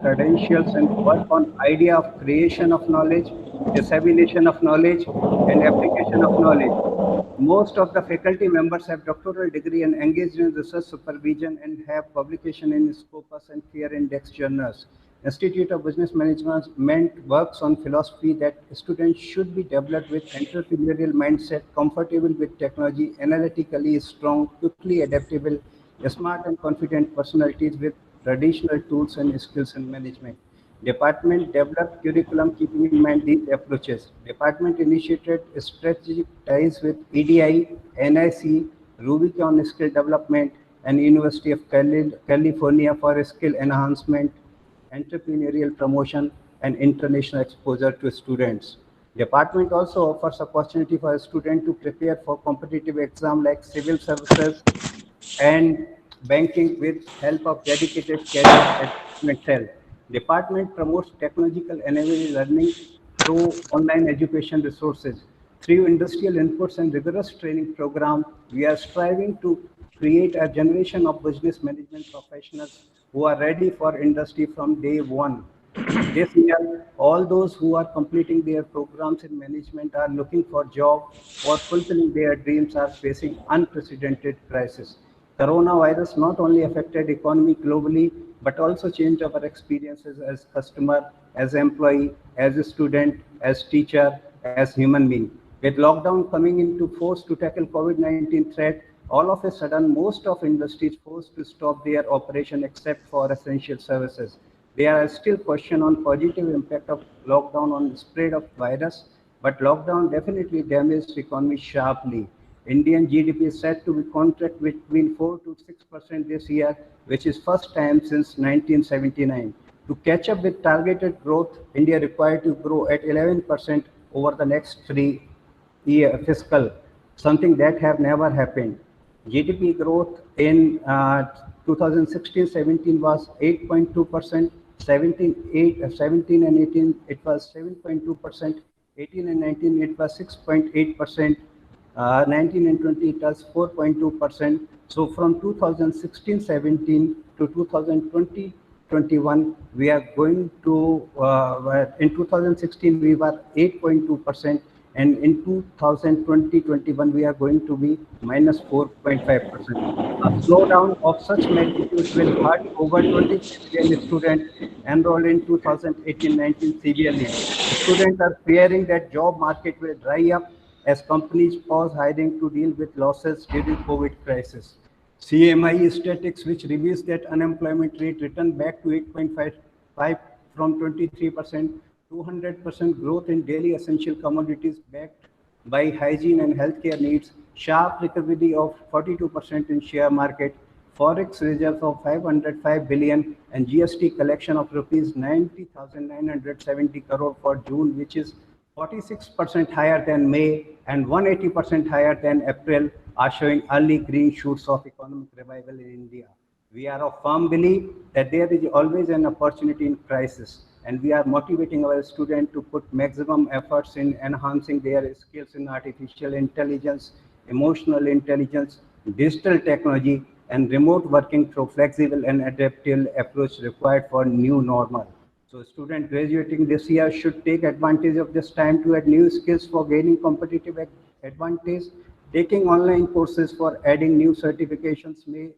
credentials and work on idea of creation of knowledge, dissemination of knowledge, and application of knowledge. Most of the faculty members have doctoral degree and engaged in research supervision and have publication in Scopus and peer index journals. Institute of Business Management works on philosophy that students should be developed with entrepreneurial mindset, comfortable with technology, analytically strong, quickly adaptable, smart and confident personalities with traditional tools and skills in management. Department developed curriculum keeping in mind these approaches. Department initiated strategic ties with EDI, NIC, Rubicon Skill Development, and University of California for skill enhancement, entrepreneurial promotion, and international exposure to students. Department also offers opportunity for a student to prepare for competitive exam like civil services and banking with help of dedicated career advancement cell. Department promotes technological enabling learning through online education resources. Through industrial inputs and rigorous training program, we are striving to create a generation of business management professionals who are ready for industry from day one. This year, all those who are completing their programs in management are looking for job or fulfilling their dreams are facing unprecedented crisis. Coronavirus not only affected economy globally, but also changed our experiences as customer, as employee, as a student, as teacher, as human being. With lockdown coming into force to tackle COVID-19 threat, all of a sudden, most of industries forced to stop their operation except for essential services. There are still questions on positive impact of lockdown on spread of virus, but lockdown definitely damaged economy sharply. Indian GDP is said to be contract between 4 to 6% this year, which is first time since 1979. To catch up with targeted growth, India required to grow at 11% over the next 3 year fiscal, something that have never happened. GDP growth in 2016-17 was 8.2%, 17 and 18 it was 7.2%, 18 and 19 it was 6.8%, 19 and 20 it was 4.2%. So from 2016-17 to 2020-21, we are going to, in 2016 we were 8.2%, and in 2020-21 we are going to be minus 4.5%. A slowdown of such magnitude will hurt over 23 million students enrolled in 2018-19 severely. Students are fearing that job market will dry up as companies pause hiring to deal with losses during COVID crisis. CMI statistics, which reveals that unemployment rate returned back to 8.55 from 23%, 200% growth in daily essential commodities backed by hygiene and healthcare needs, sharp recovery of 42% in share market, forex reserves of 505 billion, and GST collection of rupees 90,970 crore for June, which is 46% higher than May and 180% higher than April, are showing early green shoots of economic revival in India. We are of firm belief that there is always an opportunity in crisis, and we are motivating our students to put maximum efforts in enhancing their skills in artificial intelligence, emotional intelligence, digital technology, and remote working through flexible and adaptable approach required for new normal. So students graduating this year should take advantage of this time to add new skills for gaining competitive advantage. Taking online courses for adding new certifications may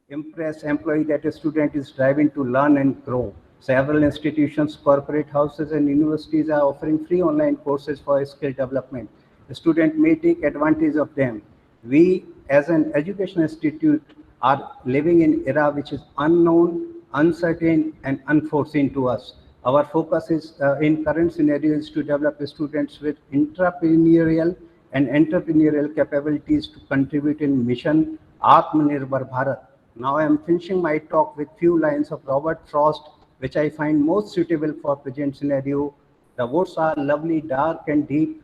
impress employee that a student is striving to learn and grow. Several institutions, corporate houses, and universities are offering free online courses for skill development. The student may take advantage of them. We, as an education institute, are living in era which is unknown, uncertain, and unforeseen to us. Our focus is in current scenario is to develop students with intrapreneurial and entrepreneurial capabilities to contribute in mission Atmanirbhar Bharat. Now I am finishing my talk with few lines of Robert Frost, which I find most suitable for present scenario. The woods are lovely, dark and deep,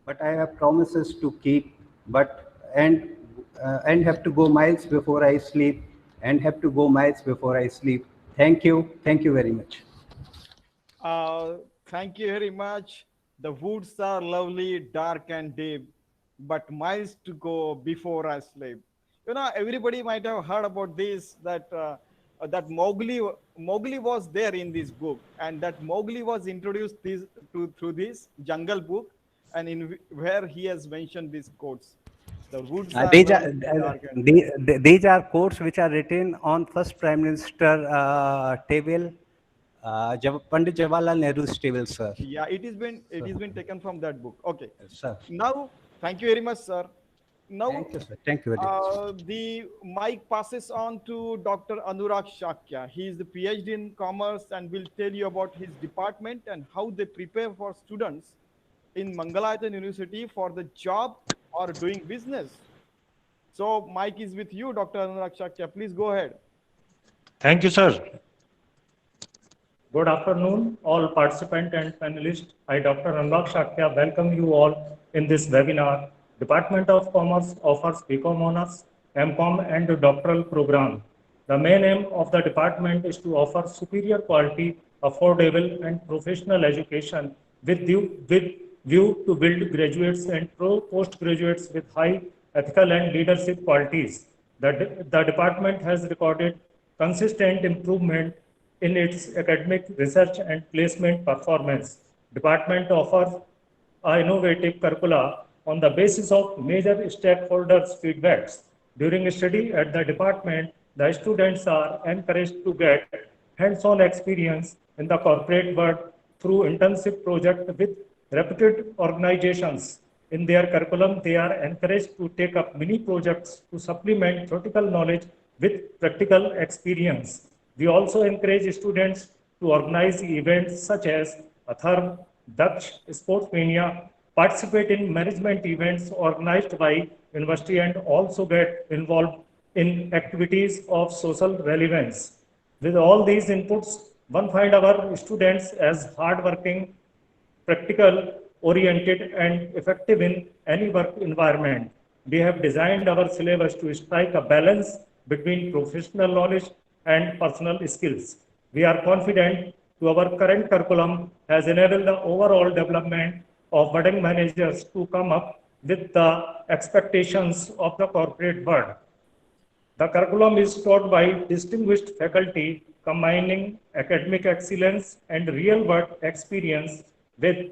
but I have promises to keep, but and have to go miles before I sleep, and have to go miles before I sleep. Thank you very much. Thank you very much. The woods are lovely, dark, and deep, but miles to go before I sleep. Everybody might have heard about this that that Mowgli was there in this book, and that Mowgli was introduced through this Jungle Book, and where he has mentioned these quotes. The woods are These are lovely, dark and deep. these are quotes which are written on first Prime Minister table, Pandit Jawaharlal Nehru's table, sir. Yeah, it So, has been taken from that book. Okay. sir, Now, thank you very much, sir. Now, thank you, sir. Thank you very much. the mic passes on to Dr. Anurag Shakya. He is the PhD in commerce and will tell you about his department and how they prepare for students in Mangalayatan University for the job or doing business. So, mic is with you, Dr. Anurag Shakya. Please go ahead. Thank you, sir. Good afternoon, all participants and panelists. I, Dr. Anurag Shakya, welcome you all in this webinar. Department of Commerce offers BCom Honors, MCom and doctoral program. The main aim of the department is to offer superior quality, affordable and professional education with view to build graduates and postgraduates with high ethical and leadership qualities. The department has recorded consistent improvement in its academic research and placement performance. Department offers innovative curricula on the basis of major stakeholders' feedbacks. During study at the department, the students are encouraged to get hands-on experience in the corporate world through internship project with reputed organizations. In their curriculum, they are encouraged to take up mini projects to supplement theoretical knowledge with practical experience. We also encourage students to organize events such as Atharv, Daksh, Sportsmania, participate in management events organized by university and also get involved in activities of social relevance. With all these inputs, one find our students as hardworking, practical, oriented, and effective in any work environment. We have designed our syllabus to strike a balance between professional knowledge and personal skills. We are confident to our current curriculum has enabled the overall development of budding managers to come up with the expectations of the corporate world. The curriculum is taught by distinguished faculty combining academic excellence and real-world experience with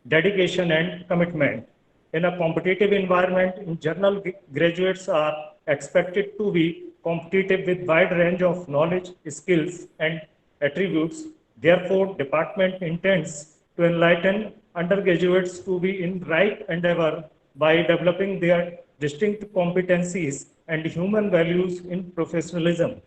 dedication and commitment. In a competitive environment, in general, graduates are expected to be competitive with wide range of knowledge, skills, and attributes. Therefore, department intends to enlighten undergraduates to be in right endeavor by developing their distinct competencies and human values in professionalism.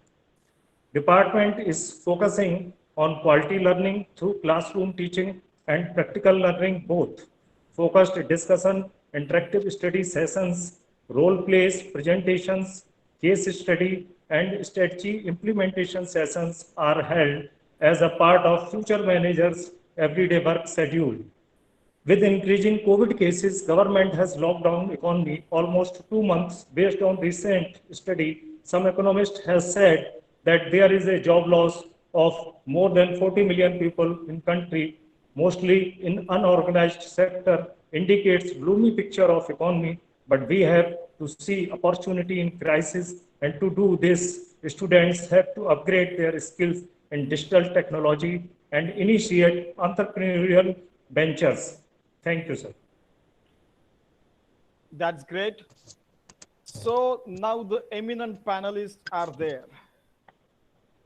Department is focusing on quality learning through classroom teaching and practical learning both. Focused discussion, interactive study sessions, role plays, presentations, case study, and strategy implementation sessions are held as a part of future managers' everyday work schedule. With increasing COVID cases, government has locked down economy almost 2 months. Based on recent study, some economists have said that there is a job loss of more than 40 million people in country, mostly in unorganized sector, indicates gloomy picture of economy. But we have to see opportunity in crisis, and to do this, students have to upgrade their skills in digital technology and initiate entrepreneurial ventures. Thank you, sir. That's great. So now the eminent panelists are there.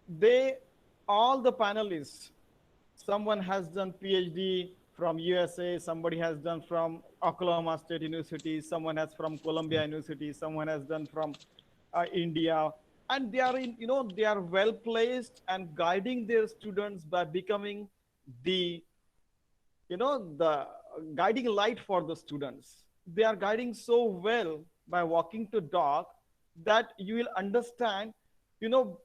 They, all the panelists, someone has done PhD from USA, somebody has done from Oklahoma State University, someone has from Columbia University, someone has done from India, and they are in, they are well placed and guiding their students by becoming the, the guiding light for the students. They are guiding so well by walking to talk that you will understand, you know,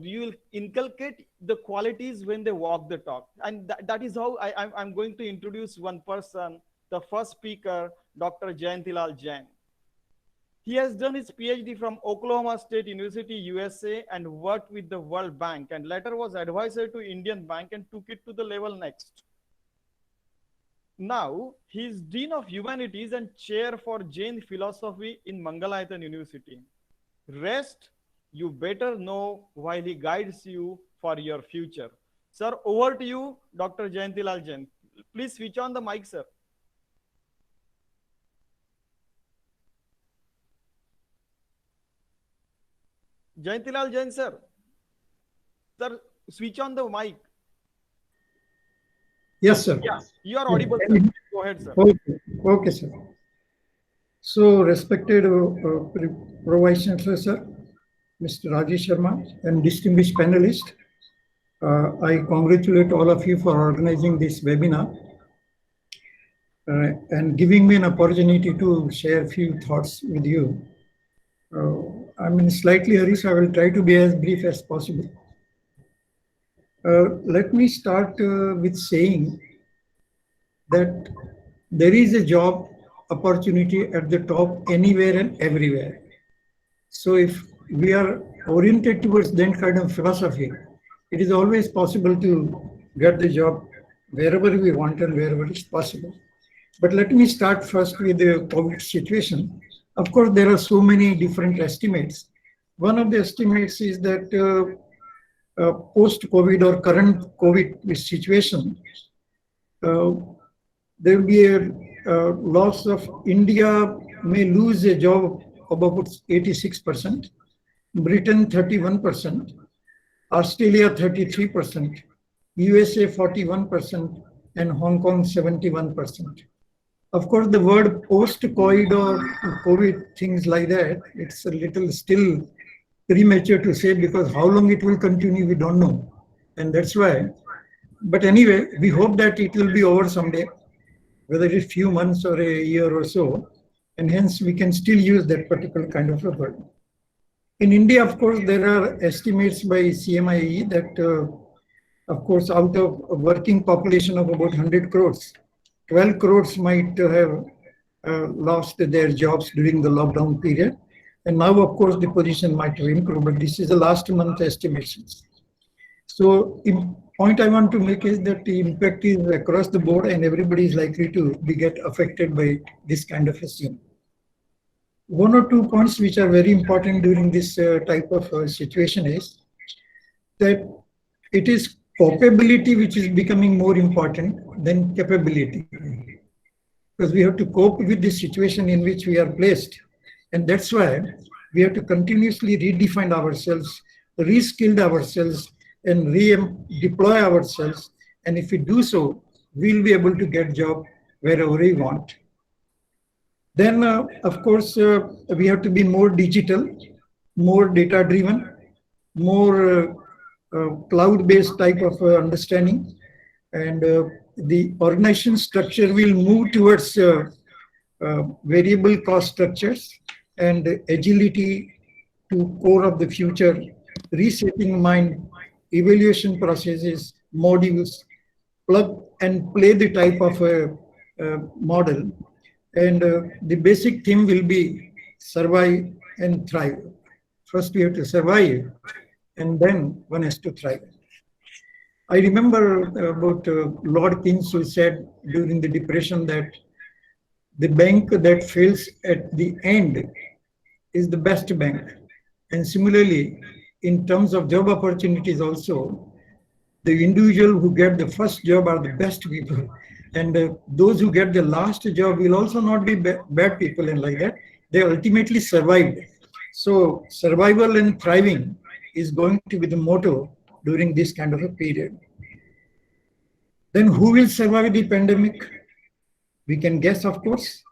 you will inculcate the qualities when they walk the talk. And that is how I'm going to introduce one person, the first speaker, Dr. Jayantilal Jain. He has done his PhD from Oklahoma State University, USA, and worked with the World Bank, and later was advisor to Indian Bank and took it to the level next. Now, he is Dean of Humanities and Chair for Jain Philosophy in Mangalayatan University. Rest, you better know while he guides you for your future. Sir, over to you, Dr. Jayantilal Jain. Please switch on the mic, sir. Jayantilal Jain, sir. Sir, switch on the mic. Yes, sir. Yeah, you are audible, sir. Go ahead, sir. Okay, okay, sir. So, respected Pro-Vice Chancellor, sir, Mr. Rajesh Sharma, and distinguished panelists, I congratulate all of you for organizing this webinar and giving me an opportunity to share a few thoughts with you. I'm in slightly hurry, so I will try to be as brief as possible. Let me start with saying that there is a job opportunity at the top anywhere and everywhere. So if we are oriented towards that kind of philosophy, it is always possible to get the job wherever we want and wherever it's possible. But let me start first with the COVID situation. Of course, there are so many different estimates. One of the estimates is that post-COVID or current COVID situation, there will be a loss of India may lose a job of about 86%, Britain 31%, Australia 33%, USA 41%, and Hong Kong 71%. Of course, the word post-COVID or COVID, things like that, it's a little still premature to say because how long it will continue, we don't know. And that's why. But anyway, we hope that it will be over someday, whether it's a few months or a year or so. And hence, we can still use that particular kind of a word. In India, of course, there are estimates by CMIE that, of course, out of a working population of about 100 crores, 12 crores might have lost their jobs during the lockdown period. And now, of course, the position might have improved, but this is the last month estimations. So, point I want to make is that the impact is across the board and everybody is likely to get affected by this kind of a scene. One or two points which are very important during this type of situation is that it is capability which is becoming more important than capability. Because we have to cope with the situation in which we are placed. And that's why we have to continuously redefine ourselves, reskill ourselves, and redeploy ourselves. And if we do so, we'll be able to get job wherever we want. Then, of course, we have to be more digital, more data-driven, more cloud-based type of understanding. And the organization structure will move towards variable cost structures and agility to core of the future, resetting mind, evaluation processes, modules, plug and play the type of a model. And the basic theme will be survive and thrive. First, we have to survive, and then one has to thrive. I remember about Lord Keynes, who said during the Depression that the bank that fails at the end is the best bank. And similarly, in terms of job opportunities also, the individual who get the first job are the best people. And those who get the last job will also not be bad people and like that. They ultimately survived. So survival and thriving is going to be the motto during this kind of a period. Then who will survive the pandemic? We can guess, of course.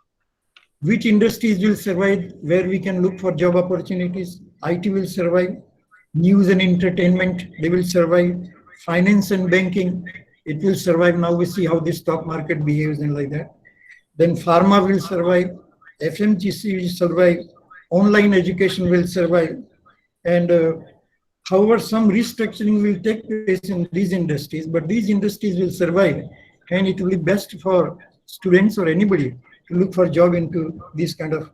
Which industries will survive, where we can look for job opportunities? IT will survive. News and entertainment, they will survive. Finance and banking, it will survive. Now we see how the stock market behaves and like that. Then pharma will survive. FMCG will survive. Online education will survive. And however, some restructuring will take place in these industries, but these industries will survive. And it will be best for students or anybody to look for a job into these kind of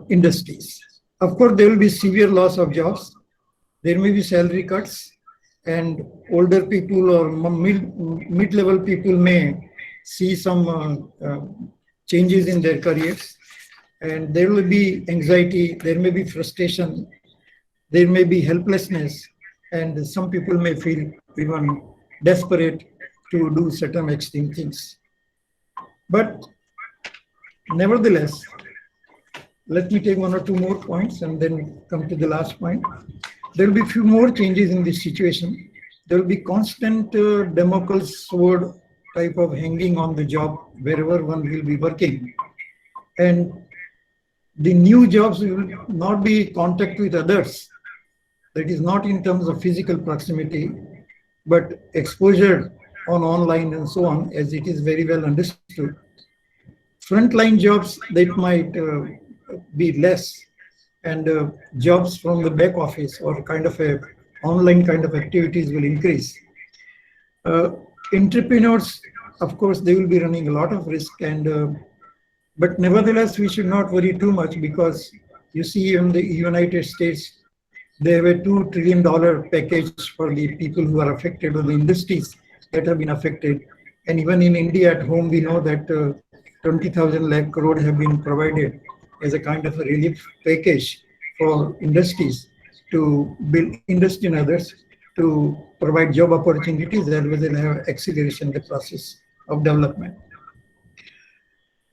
industries. Of course, there will be severe loss of jobs. There may be salary cuts, and older people or mid-level people may see some changes in their careers. and there will be anxiety, there may be frustration, there may be helplessness, and some people may feel even desperate to do certain extreme things. But nevertheless, let me take one or two more points and then come to the last point. There will be few more changes in this situation. There will be constant Damocles sword type of hanging on the job wherever one will be working. And the new jobs will not be contact with others. That is not in terms of physical proximity, but exposure on online and so on, as it is very well understood. Frontline jobs, that might be less, and jobs from the back office or kind of a online kind of activities will increase. Entrepreneurs, of course, they will be running a lot of risk, and but nevertheless, we should not worry too much, because you see in the United States, they have a $2 trillion package for the people who are affected, or the industries that have been affected. And even in India at home, we know that 20,000 lakh crore have been provided as a kind of a relief package for industries to build industry and others to provide job opportunities, as well as have acceleration in the process of development.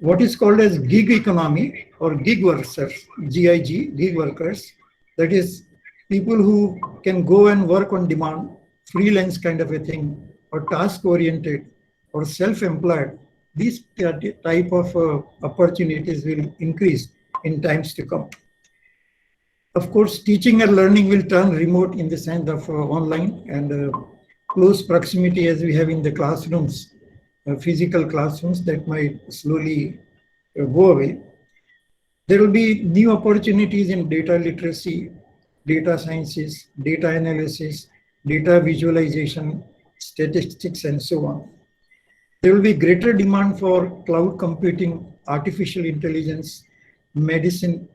What is called as gig economy or gig workers, GIG, gig workers, that is people who can go and work on demand, freelance kind of a thing, or task oriented or self-employed. These type of opportunities will increase in times to come. Of course, teaching and learning will turn remote in the sense of online, and close proximity as we have in the classrooms, physical classrooms, that might slowly go away. There will be new opportunities in data literacy, data sciences, data analysis, data visualization, statistics, and so on. There will be greater demand for cloud computing, artificial intelligence, medicine,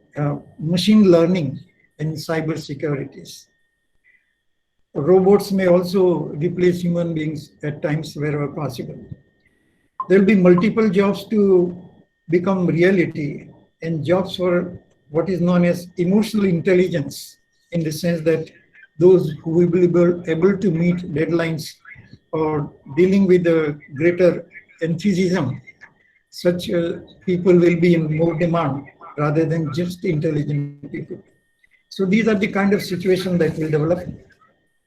machine learning, and cyber securities. Robots may also replace human beings at times wherever possible. There will be multiple jobs to become reality, and jobs for what is known as emotional intelligence, in the sense that those who will be able to meet deadlines or dealing with a greater enthusiasm, such people will be in more demand rather than just intelligent people. So these are the kind of situation that will develop.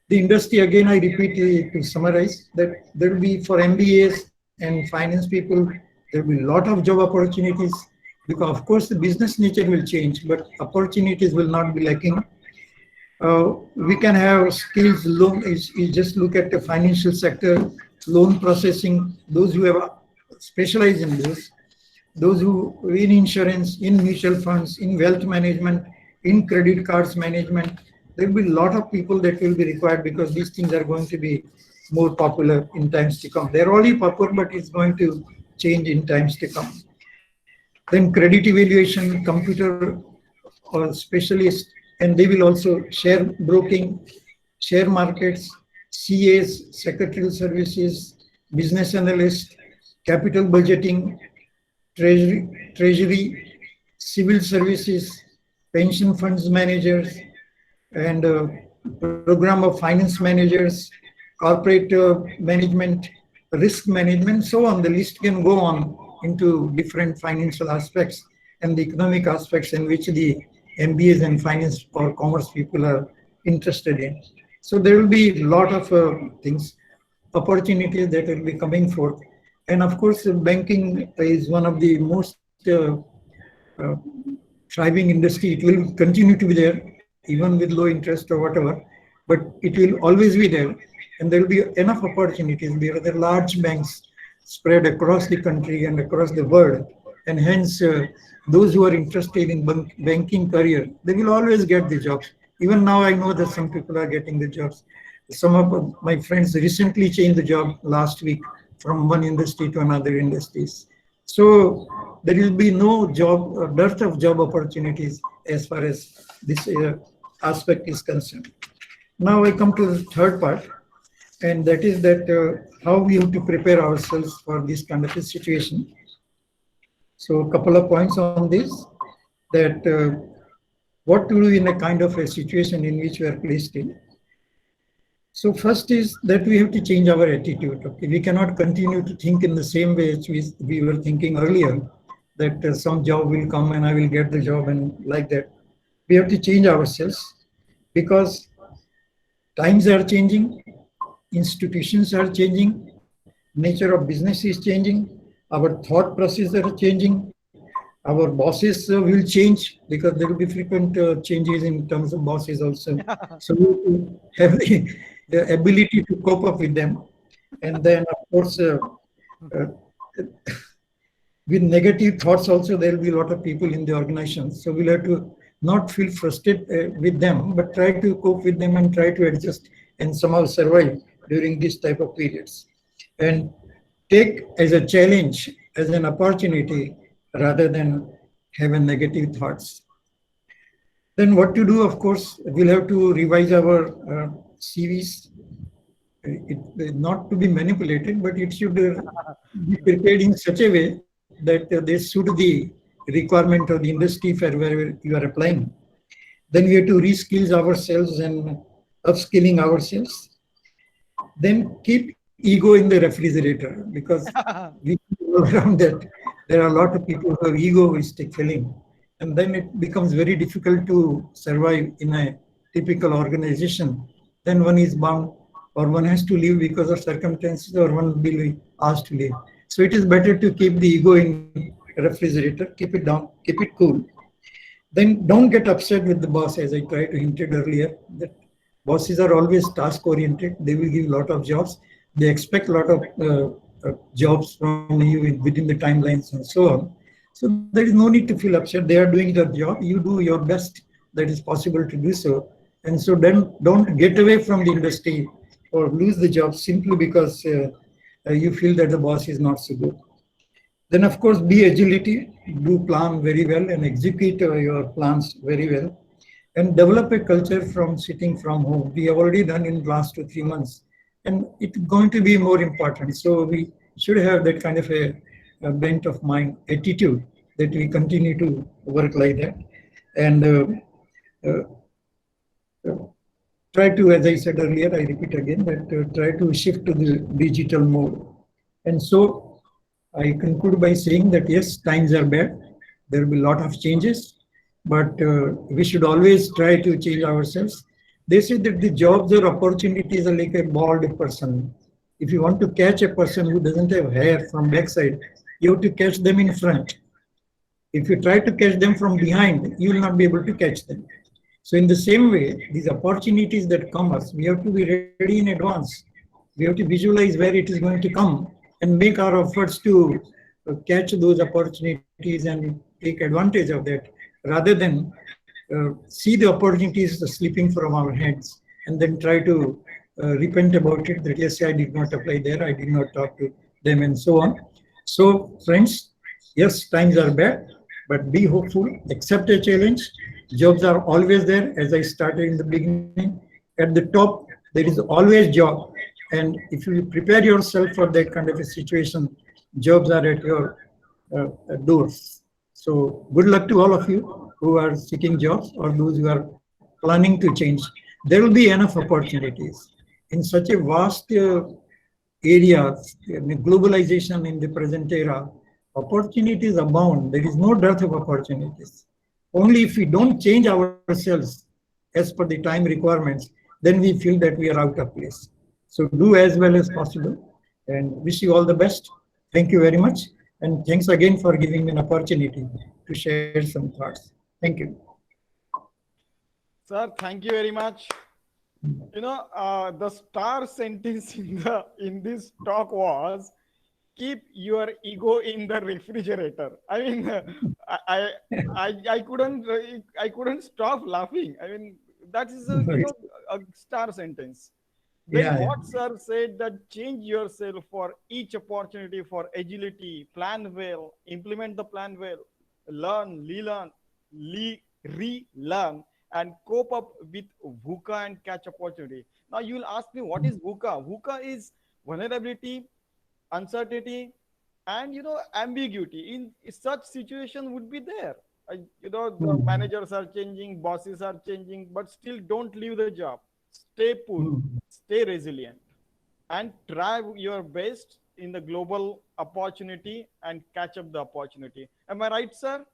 The industry, again, I repeat to summarize, that there will be for MBAs and finance people, there will be a lot of job opportunities, because of course the business nature will change, but opportunities will not be lacking. We can have skills, loan, you just look at the financial sector, loan processing, those who have specialized in this, those who in insurance, in mutual funds, in wealth management, in credit cards management. There will be a lot of people that will be required, because these things are going to be more popular in times to come. They're already popular, but it's going to change in times to come. Then credit evaluation, computer or specialist, and they will also share broking, share markets, CAs, secretarial services, business analyst, capital budgeting, treasury, civil services, pension funds managers, and program of finance managers, corporate management, risk management, so on. The list can go on into different financial aspects and the economic aspects in which the MBAs and finance or commerce people are interested in. So there will be a lot of things, opportunities that will be coming forth. And of course, banking is one of the most thriving industry. It will continue to be there, even with low interest or whatever, but it will always be there. And there will be enough opportunities. There are large banks spread across the country and across the world. And hence, those who are interested in banking career, they will always get the jobs. Even now, I know that some people are getting the jobs. Some of my friends recently changed the job last week from one industry to another industries. So there will be no job, dearth of job opportunities as far as this aspect is concerned. Now I come to the third part, and that is that how we have to prepare ourselves for this kind of a situation. So a couple of points on this. that what to do in a kind of a situation in which we are placed in. So first is that we have to change our attitude. Okay, we cannot continue to think in the same way as we were thinking earlier, that some job will come and I will get the job and like that. We have to change ourselves because times are changing, institutions are changing, nature of business is changing, our thought processes are changing, our bosses will change because there will be frequent changes in terms of bosses also. So we have the ability to cope up with them. And then, of course, uh, with negative thoughts also, there will be a lot of people in the organization. So we'll have to not feel frustrated with them, but try to cope with them and try to adjust and somehow survive during this type of periods. And take as a challenge, as an opportunity, rather than have a negative thoughts. Then what to do, of course, we'll have to revise our CVs. Not to be manipulated, but it should be prepared in such a way that they suit the requirement of the industry for wherever you are applying. Then we have to reskill ourselves and upskilling ourselves. Then keep ego in the refrigerator because we know around that there are a lot of people who have egoistic feeling, and then it becomes very difficult to survive in a typical organization. Then one is bound or one has to leave because of circumstances or one will be asked to leave. So it is better to keep the ego in refrigerator, keep it down, keep it cool. Then don't get upset with the boss, as I tried to hinted earlier, that bosses are always task oriented. They will give a lot of jobs. They expect a lot of jobs from you within the timelines and so on. So there is no need to feel upset. They are doing their job. You do your best that is possible to do so. And so then don't get away from the industry or lose the job simply because you feel that the boss is not so good. Then, of course, be agility, do plan very well and execute your plans very well, and develop a culture from sitting from home. We have already done in the last 2-3 months, and it's going to be more important. So we should have that kind of a bent of mind, attitude that we continue to work like that. And try to, as I said earlier, I repeat again, that try to shift to the digital mode. And so I conclude by saying that yes, times are bad. There will be a lot of changes, but we should always try to change ourselves. They say that the jobs or opportunities are like a bald person. If you want to catch a person who doesn't have hair from backside, you have to catch them in front. If you try to catch them from behind, you will not be able to catch them. So in the same way, these opportunities that come us, we have to be ready in advance. We have to visualize where it is going to come and make our efforts to catch those opportunities and take advantage of that, rather than see the opportunities slipping from our hands and then try to repent about it, that yes, I did not apply there, I did not talk to them and so on. So friends, yes, times are bad, but be hopeful, accept a challenge. Jobs are always there, as I started in the beginning. At the top, there is always job. And if you prepare yourself for that kind of a situation, jobs are at your doors. So good luck to all of you who are seeking jobs or those who are planning to change. There will be enough opportunities. In such a vast area, globalization in the present era, opportunities abound. There is no dearth of opportunities. Only if we don't change ourselves as per the time requirements, then we feel that we are out of place. So do as well as possible and wish you all the best. Thank you very much. And thanks again for giving me an opportunity to share some thoughts. Thank you. Sir, thank you very much. You know, the star sentence in this talk was, keep your ego in the refrigerator. I mean, I couldn't stop laughing. I mean, that is a star sentence. Then what sir said, that change yourself for each opportunity, for agility, plan well, implement the plan well, learn, relearn, and cope up with VUCA and catch opportunity. Now you will ask me, what is VUCA? VUCA is vulnerability, uncertainty, and ambiguity. In such situation would be there. The managers are changing, bosses are changing, but still don't leave the job. Stay put, stay resilient, and try your best in the global opportunity and catch up the opportunity. Am I right, sir?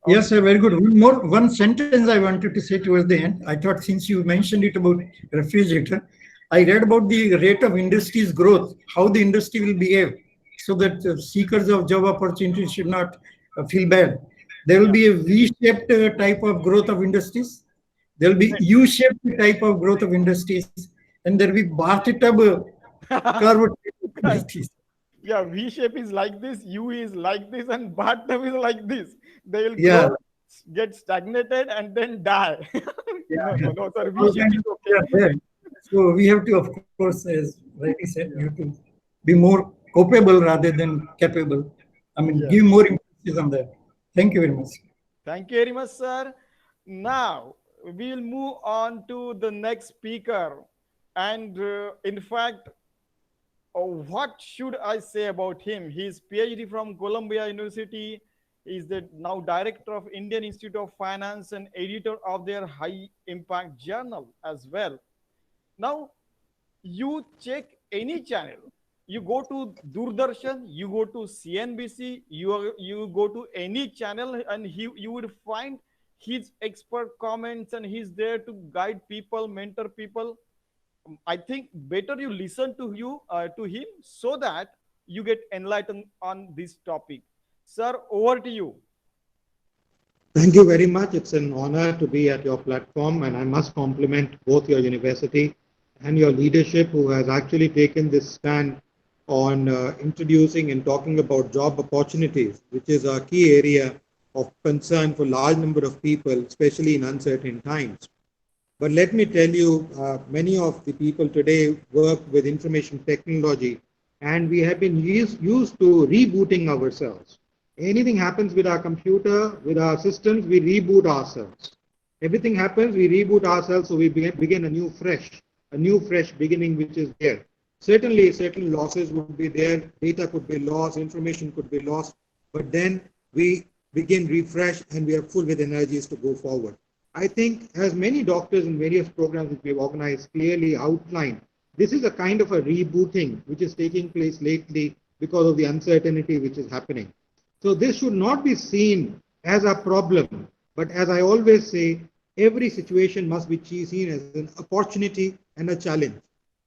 Yes, sir, very good. One sentence I wanted to say towards the end. I thought since you mentioned it about refrigerator, I read about the rate of industry's growth, how the industry will behave, so that seekers of job opportunities should not feel bad. There will be a V-shaped type of growth of industries. There will be U-shaped type of growth of industries, and there will be bathtub curved industries. Yeah, V shape is like this, U is like this, and bathtub is like this. They will Yeah. grow, get stagnated, and then die. Yeah. No, sir. V All shape kinds is of okay. things are there. So we have to, of course, as rightly said, we have to be more capable rather than capable. I mean, give more emphasis on that. Thank you very much. Thank you very much, sir. Now we'll move on to the next speaker, and in fact, what should I say about him? He's PhD from Columbia University. He's the now director of Indian Institute of Finance and editor of their high impact journal as well. Now, you check any channel, you go to Doordarshan, you go to CNBC, you go to any channel, and you would find his expert comments, and he's there to guide people, mentor people. I think better you listen to him so that you get enlightened on this topic. Sir, over to you. Thank you very much. It's an honor to be at your platform, and I must compliment both your university and your leadership, who has actually taken this stand on introducing and talking about job opportunities, which is a key area of concern for a large number of people, especially in uncertain times. But let me tell you, many of the people today work with information technology, and we have been used to rebooting ourselves. Anything happens with our computer, with our systems, we reboot ourselves. Everything happens, we reboot ourselves, so we begin a new fresh beginning, which is there. Certainly, certain losses would be there, data could be lost, information could be lost, but then we begin refresh and we are full with energies to go forward. I think, as many doctors in various programs that we have organized clearly outlined, this is a kind of a rebooting which is taking place lately because of the uncertainty which is happening. So this should not be seen as a problem, but as I always say, every situation must be seen as an opportunity and a challenge.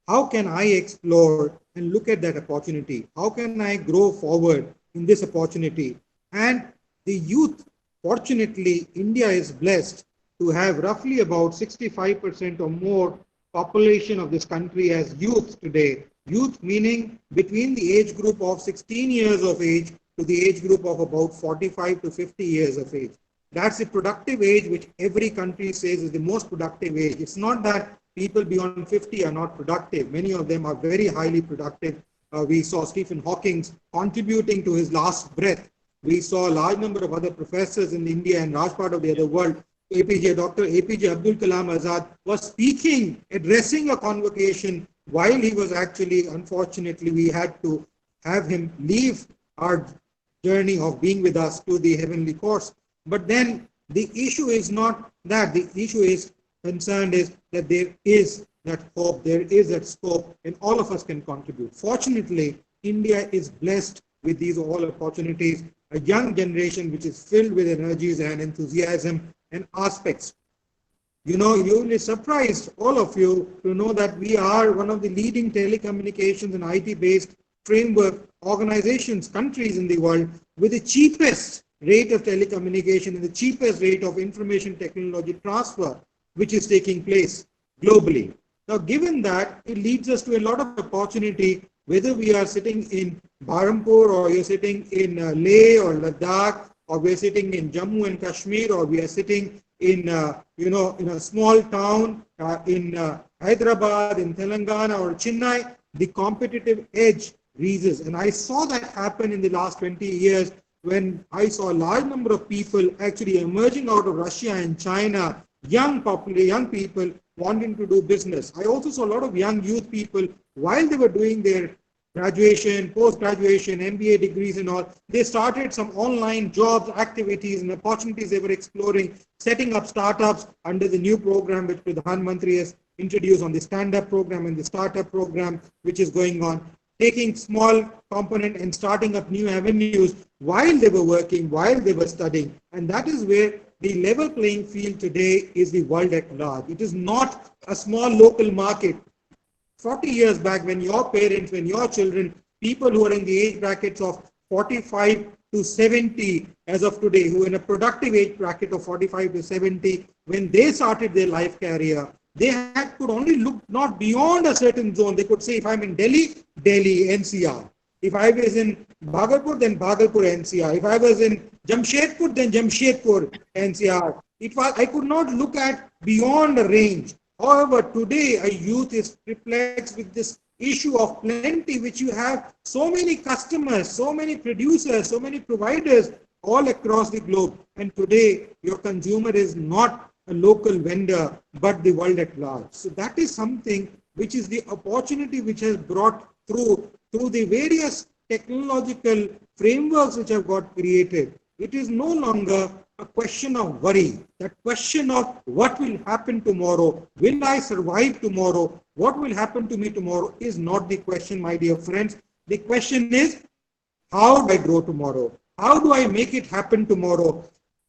How can I explore and look at that opportunity? How can I grow forward in this opportunity? And the youth, fortunately, India is blessed to have roughly about 65% or more population of this country as youth today. Youth meaning between the age group of 16 years of age to the age group of about 45 to 50 years of age. That's the productive age which every country says is the most productive age. It's not that people beyond 50 are not productive. Many of them are very highly productive. We saw Stephen Hawking contributing to his last breath. We saw a large number of other professors in India and large part of the other world. Dr. APJ Abdul Kalam Azad was speaking, addressing a convocation while he was actually, unfortunately, we had to have him leave our journey of being with us to the heavenly course. But then the issue is not that. The issue is concerned is that there is that hope, there is that scope, and all of us can contribute. Fortunately, India is blessed with these all opportunities, a young generation which is filled with energies and enthusiasm and aspects. You know, you will be surprised, all of you, to know that we are one of the leading telecommunications and IT-based framework organizations, countries in the world with the cheapest rate of telecommunication and the cheapest rate of information technology transfer, which is taking place globally. Now, given that, it leads us to a lot of opportunity, whether we are sitting in Berhampur or you're sitting in Leh or Ladakh, or we're sitting in Jammu and Kashmir, or we are sitting in, in a small town in Hyderabad, in Telangana or Chennai, the competitive edge reaches. And I saw that happen in the last 20 years when I saw a large number of people actually emerging out of Russia and China, young people wanting to do business. I also saw a lot of young youth people, while they were doing their graduation, post-graduation, MBA degrees and all. They started some online jobs, activities and opportunities they were exploring, setting up startups under the new program which Pradhan Mantri has introduced on the stand-up program and the startup program which is going on, taking small component and starting up new avenues while they were working, while they were studying. And that is where the level playing field today is the world at large. It is not a small local market. 40 years back, when your parents, when your children, people who are in the age brackets of 45 to 70 as of today, who are in a productive age bracket of 45 to 70, when they started their life career, they could only look not beyond a certain zone. They could say, if I'm in Delhi, Delhi, NCR. If I was in Bhagalpur, then Bhagalpur, NCR. If I was in Jamshedpur, then Jamshedpur, NCR. I could not look at beyond a range. However, today a youth is perplexed with this issue of plenty, which you have so many customers, so many producers, so many providers all across the globe. And today your consumer is not a local vendor, but the world at large. So that is something which is the opportunity which has brought through the various technological frameworks which have got created. It is no longer a question of worry. That question of what will happen tomorrow, will I survive tomorrow, what will happen to me tomorrow is not the question, my dear friends. The question is, how do I grow tomorrow? How do I make it happen tomorrow?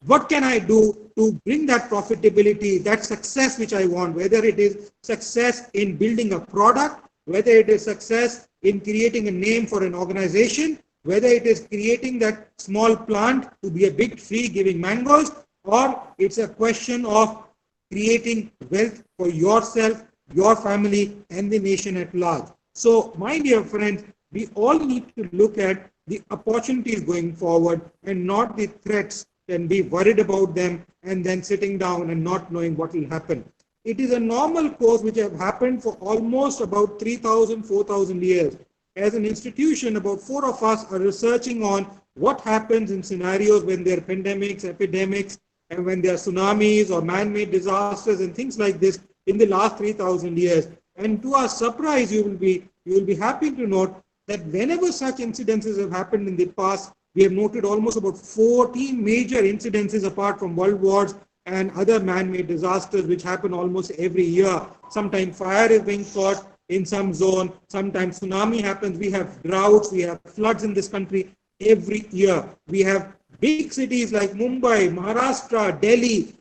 What can I do to bring that profitability, that success which I want, whether it is success in building a product, whether it is success in creating a name for an organization, whether it is creating that small plant to be a big tree giving mangoes, or it's a question of creating wealth for yourself, your family, and the nation at large. So, my dear friends, we all need to look at the opportunities going forward and not the threats, and be worried about them and then sitting down and not knowing what will happen. It is a normal course which have happened for almost about 3,000, 4,000 years. As an institution, about 4 of us are researching on what happens in scenarios when there are pandemics, epidemics, and when there are tsunamis or man-made disasters and things like this in the last 3,000 years. And to our surprise, you will be happy to note that whenever such incidences have happened in the past, we have noted almost about 14 major incidences apart from world wars and other man-made disasters which happen almost every year. Sometimes fire is being fought in some zone, sometimes tsunami happens, we have droughts, we have floods in this country every year. We have big cities like Mumbai, Maharashtra, Delhi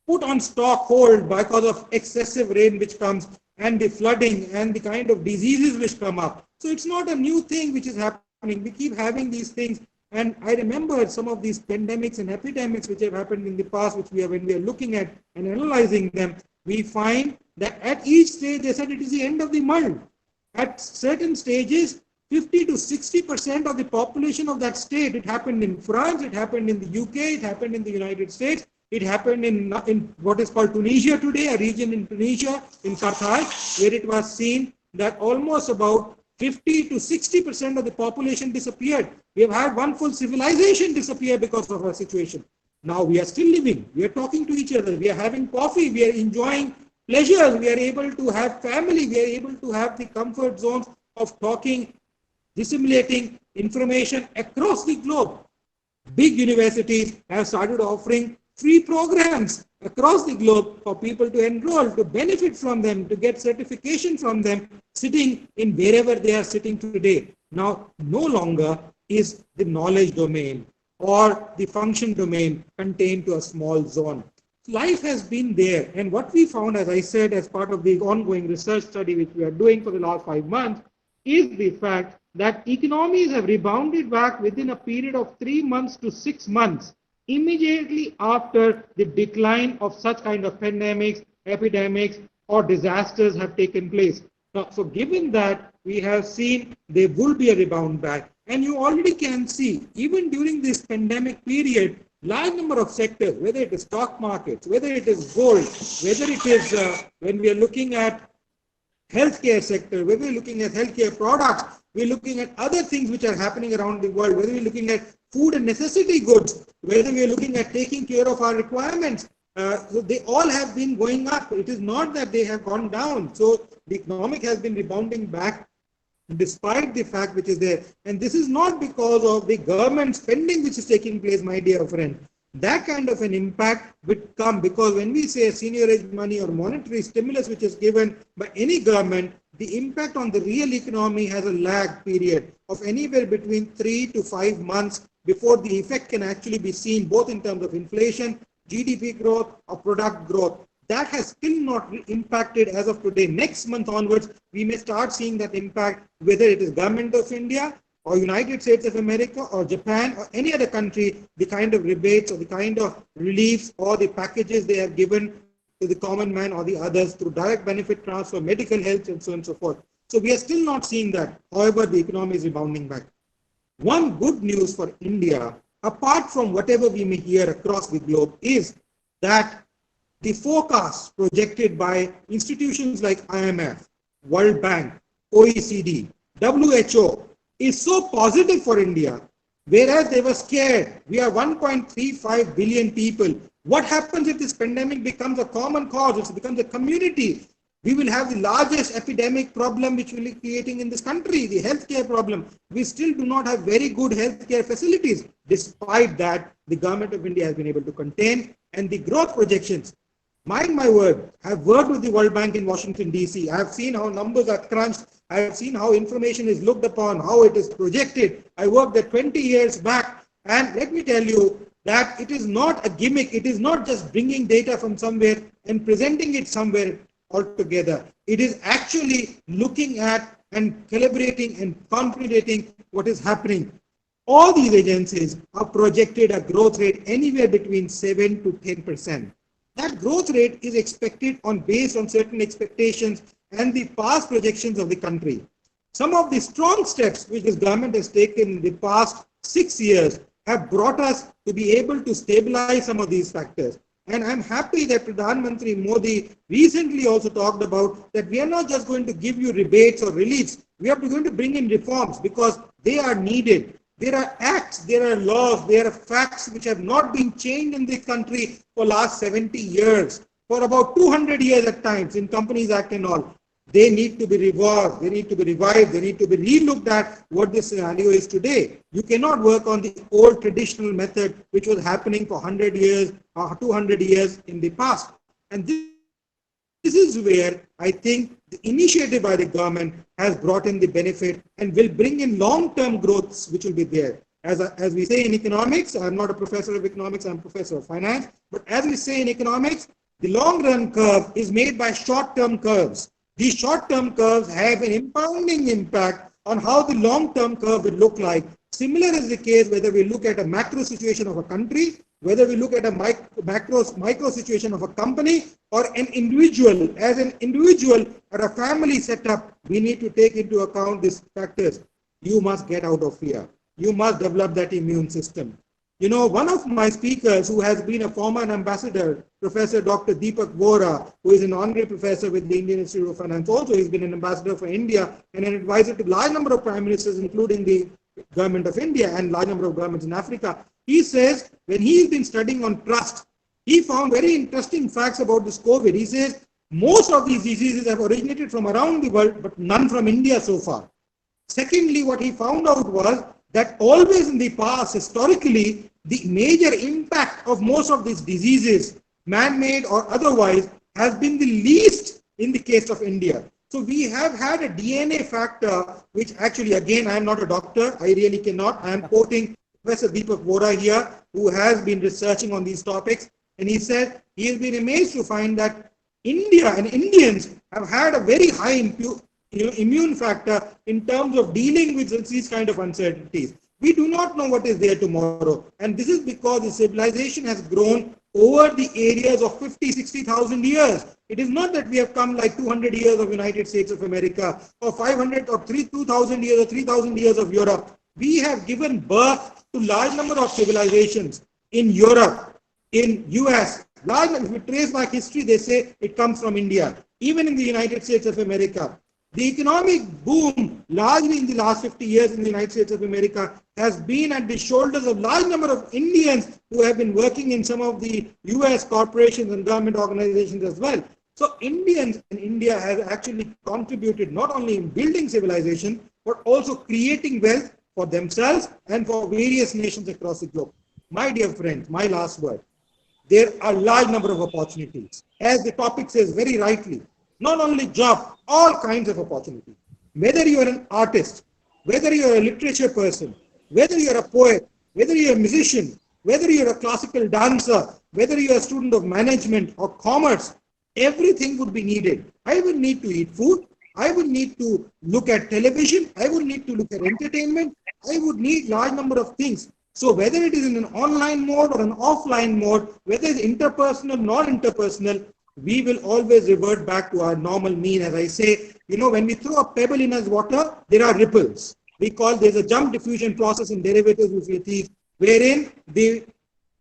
put on stock hold because of excessive rain which comes and the flooding and the kind of diseases which come up. So it's not a new thing which is happening. We keep having these things. And I remember some of these pandemics and epidemics which have happened in the past, which when we are looking at and analyzing them, we find that at each stage they said it is the end of the world. At certain stages, 50 to 60% of the population of that state, it happened in France, it happened in the UK, it happened in the United States, it happened in what is called Tunisia today, a region in Tunisia, in Carthage, where it was seen that almost about 50 to 60% of the population disappeared. We have had one full civilization disappear because of our situation. Now we are still living, we are talking to each other, we are having coffee, we are enjoying pleasures, we are able to have family, we are able to have the comfort zones of talking, disseminating information across the globe. Big universities have started offering free programs across the globe for people to enroll, to benefit from them, to get certification from them, sitting in wherever they are sitting today. Now, no longer is the knowledge domain or the function domain contained to a small zone. Life has been there, and what we found, as I said, as part of the ongoing research study which we are doing for the last 5 months, is the fact that economies have rebounded back within a period of 3 months to 6 months, immediately after the decline of such kind of pandemics, epidemics, or disasters have taken place. Now, so given that we have seen there will be a rebound back, and you already can see, even during this pandemic period, large number of sectors, whether it is stock markets, whether it is gold, whether it is when we are looking at healthcare sector, whether we're looking at healthcare products, we're looking at other things which are happening around the world, whether we're looking at food and necessity goods, whether we're looking at taking care of our requirements. So they all have been going up. It is not that they have gone down. So the economic has been rebounding back despite the fact which is there. And this is not because of the government spending which is taking place, my dear friend. That kind of an impact would come because when we say seniorage money or monetary stimulus which is given by any government, the impact on the real economy has a lag period of anywhere between 3 to 5 months before the effect can actually be seen, both in terms of inflation, GDP growth, or product growth. That has still not impacted as of today. Next month onwards, we may start seeing that impact, whether it is Government of India or United States of America or Japan or any other country, the kind of rebates or the kind of reliefs or the packages they have given to the common man or the others through direct benefit transfer, medical health, and so on and so forth. So we are still not seeing that. However, the economy is rebounding back. One good news for India, apart from whatever we may hear across the globe, is that the forecasts projected by institutions like IMF, World Bank, OECD, WHO is so positive for India, whereas they were scared. We are 1.35 billion people. What happens if this pandemic becomes a common cause, it becomes a community? We will have the largest epidemic problem which will be creating in this country, the healthcare problem. We still do not have very good healthcare facilities. Despite that, the government of India has been able to contain, and the growth projections, mind my word, I have worked with the World Bank in Washington, D.C. I have seen how numbers are crunched. I have seen how information is looked upon, how it is projected. I worked there 20 years back. And let me tell you that it is not a gimmick. It is not just bringing data from somewhere and presenting it somewhere altogether. It is actually looking at and calibrating and contemplating what is happening. All these agencies are projected a growth rate anywhere between 7 to 10%. That growth rate is expected based on certain expectations and the past projections of the country. Some of the strong steps which this government has taken in the past 6 years have brought us to be able to stabilize some of these factors. And I'm happy that Pradhan Mantri Modi recently also talked about that we are not just going to give you rebates or reliefs. We are going to bring in reforms because they are needed. There are acts, there are laws, there are facts which have not been changed in this country for last 70 years, for about 200 years at times in Companies Act and all. They need to be revised, they need to be revived, they need to be relooked at what the scenario is today. You cannot work on the old traditional method which was happening for 100 years or 200 years in the past. And this is where I think the initiative by the government has brought in the benefit and will bring in long-term growths which will be there. As we say in economics, I'm not a professor of economics, I'm a professor of finance, but as we say in economics, the long-run curve is made by short-term curves. These short-term curves have an impounding impact on how the long-term curve will look like. Similar is the case whether we look at a macro situation of a country, whether we look at a micro situation of a company or an individual. As an individual or a family setup, we need to take into account these factors. You must get out of fear. You must develop that immune system. You know, one of my speakers who has been a former ambassador, Professor Dr. Deepak Vora, who is an honorary professor with the Indian Institute of Finance, also he's been an ambassador for India and an advisor to a large number of prime ministers, including the government of India and large number of governments in Africa. He says when he's been studying on trust, he found very interesting facts about this COVID. He says most of these diseases have originated from around the world, but none from India so far. Secondly, what he found out was that always in the past, historically, the major impact of most of these diseases, man-made or otherwise, has been the least in the case of India. So we have had a DNA factor, which actually, again, I am not a doctor, I really cannot. I am quoting Professor Deepak Vora here, who has been researching on these topics. And he said he has been amazed to find that India and Indians have had a very high immune factor in terms of dealing with these kind of uncertainties. We do not know what is there tomorrow. And this is because the civilization has grown over the areas of 50, 60,000 years. It is not that we have come like 200 years of United States of America or 500 or 2,000 years or 3,000 years of Europe. We have given birth to large number of civilizations in Europe, in US. If we trace back history, they say it comes from India. Even in the United States of America. The economic boom, largely in the last 50 years in the United States of America, has been at the shoulders of large number of Indians who have been working in some of the US corporations and government organizations as well. So Indians in India have actually contributed not only in building civilization, but also creating wealth for themselves and for various nations across the globe. My dear friends, my last word. There are large number of opportunities. As the topic says very rightly, not only job, all kinds of opportunities. Whether you are an artist, whether you are a literature person, whether you are a poet, whether you are a musician, whether you are a classical dancer, whether you are a student of management or commerce, everything would be needed. I will need to eat food. I would need to look at television. I would need to look at entertainment. I would need large number of things. So whether it is in an online mode or an offline mode, whether it's interpersonal, non-interpersonal, we will always revert back to our normal mean. As I say, when we throw a pebble in as water, there are ripples. There's a jump diffusion process in derivatives of physics, wherein the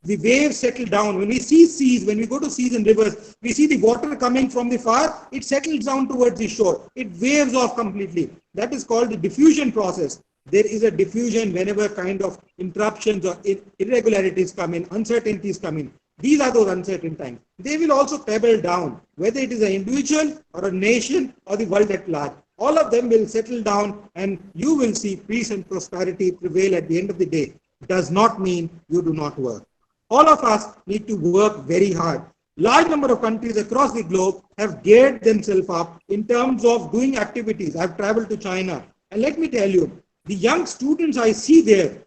waves settle down. When we see seas, when we go to seas and rivers, we see the water coming from the far, it settles down towards the shore. It waves off completely. That is called the diffusion process. There is a diffusion whenever kind of interruptions or irregularities come in, uncertainties come in. These are those uncertain times. They will also pebble down, whether it is an individual or a nation or the world at large. All of them will settle down and you will see peace and prosperity prevail at the end of the day. Does not mean you do not work. All of us need to work very hard. Large number of countries across the globe have geared themselves up in terms of doing activities. I've traveled to China, and let me tell you, the young students I see there,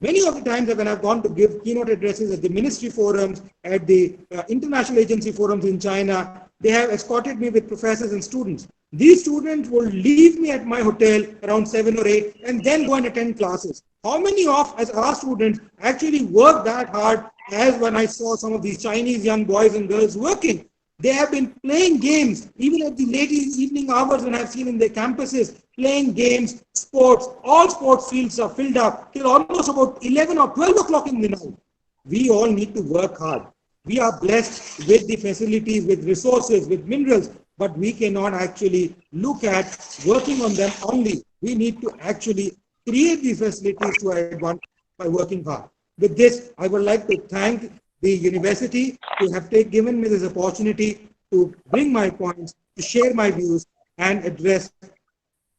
many of the times when I've gone to give keynote addresses at the ministry forums, at the international agency forums in China, they have escorted me with professors and students. These students will leave me at my hotel around 7 or 8 and then go and attend classes. How many of us, our students, actually work that hard as when I saw some of these Chinese young boys and girls working? They have been playing games, even at the late evening hours when I've seen in their campuses, playing games, sports. All sports fields are filled up till almost about 11 or 12 o'clock in the night. We all need to work hard. We are blessed with the facilities, with resources, with minerals, but we cannot actually look at working on them only. We need to actually create these facilities to our advantage by working hard. With this, I would like to thank the university to have given me this opportunity to bring my points, to share my views, and address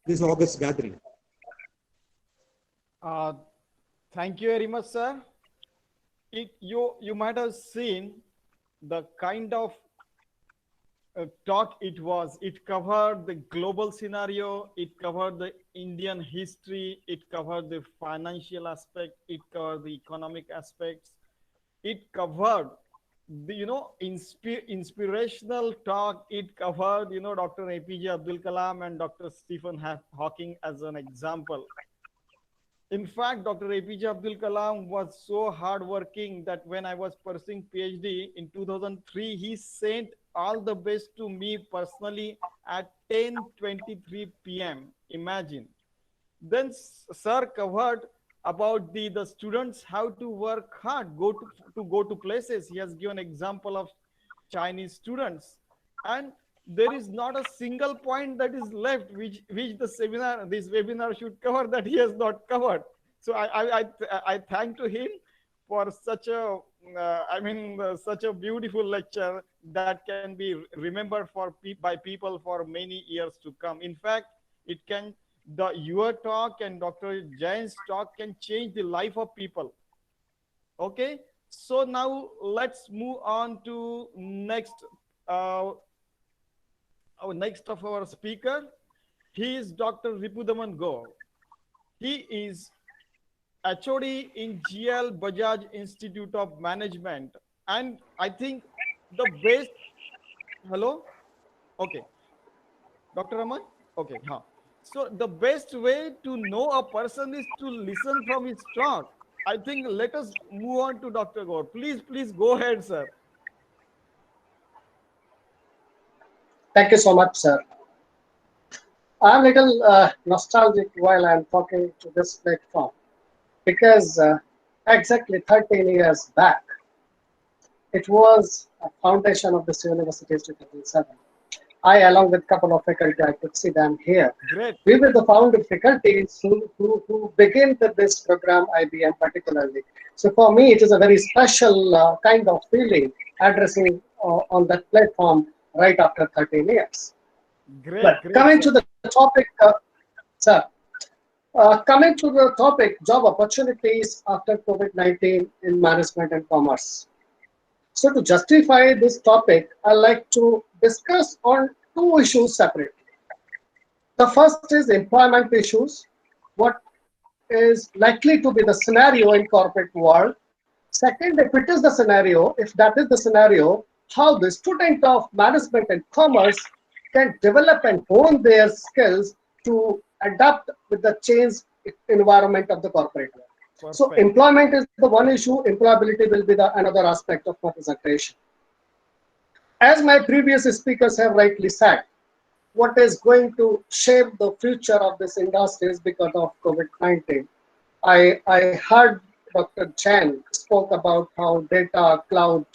this August gathering. Thank you very much, sir. You might have seen the kind of talk it was. It covered the global scenario, it covered the Indian history, it covered the financial aspect, it covered the economic aspects, it covered the inspirational talk, it covered Dr. APJ Abdul Kalam and Dr. Stephen Hawking as an example. In fact, Dr. APJ Abdul Kalam was so hardworking that when I was pursuing PhD in 2003, he sent all the best to me personally at 10:23 p.m. Imagine. Then sir covered about the students how to work hard, go to places. He has given example of Chinese students, and there is not a single point that is left which this webinar should cover that he has not covered. So I thank to him for such a such a beautiful lecture that can be remembered by people for many years to come. In fact, your talk and Dr. Jain's talk can change the life of people. Okay, so now let's move on to next of our speaker. He is Dr. Ripudaman Gaur. He is HOD in GL Bajaj Institute of Management, and I think the best. Hello, okay, Dr. Raman. Okay, huh. So the best way to know a person is to listen from his talk. I think let us move on to Dr. Gaur. Please go ahead, sir. Thank you so much, sir. I'm a little nostalgic while I'm talking to this platform because exactly 13 years back, it was a foundation of this university in 2007. I, along with a couple of faculty, I could see them here. Great. We were the founder faculties who began this program, IBM particularly. So for me, it is a very special kind of feeling addressing on that platform right after 13 years. Great, But great. coming sir. to the topic, sir, coming to the topic, job opportunities after COVID-19 in management and commerce. So to justify this topic, I'd like to discuss on two issues separately. The first is employment issues. What is likely to be the scenario in corporate world? Second, if it is the scenario, if that is the scenario, how the student of management and commerce can develop and hone their skills to adapt with the change environment of the corporate world. So Perfect. employment is the one issue, employability will be the another aspect of my presentation. As my previous speakers have rightly said, what is going to shape the future of this industry is because of COVID-19. I heard Dr. Chen spoke about how data, cloud,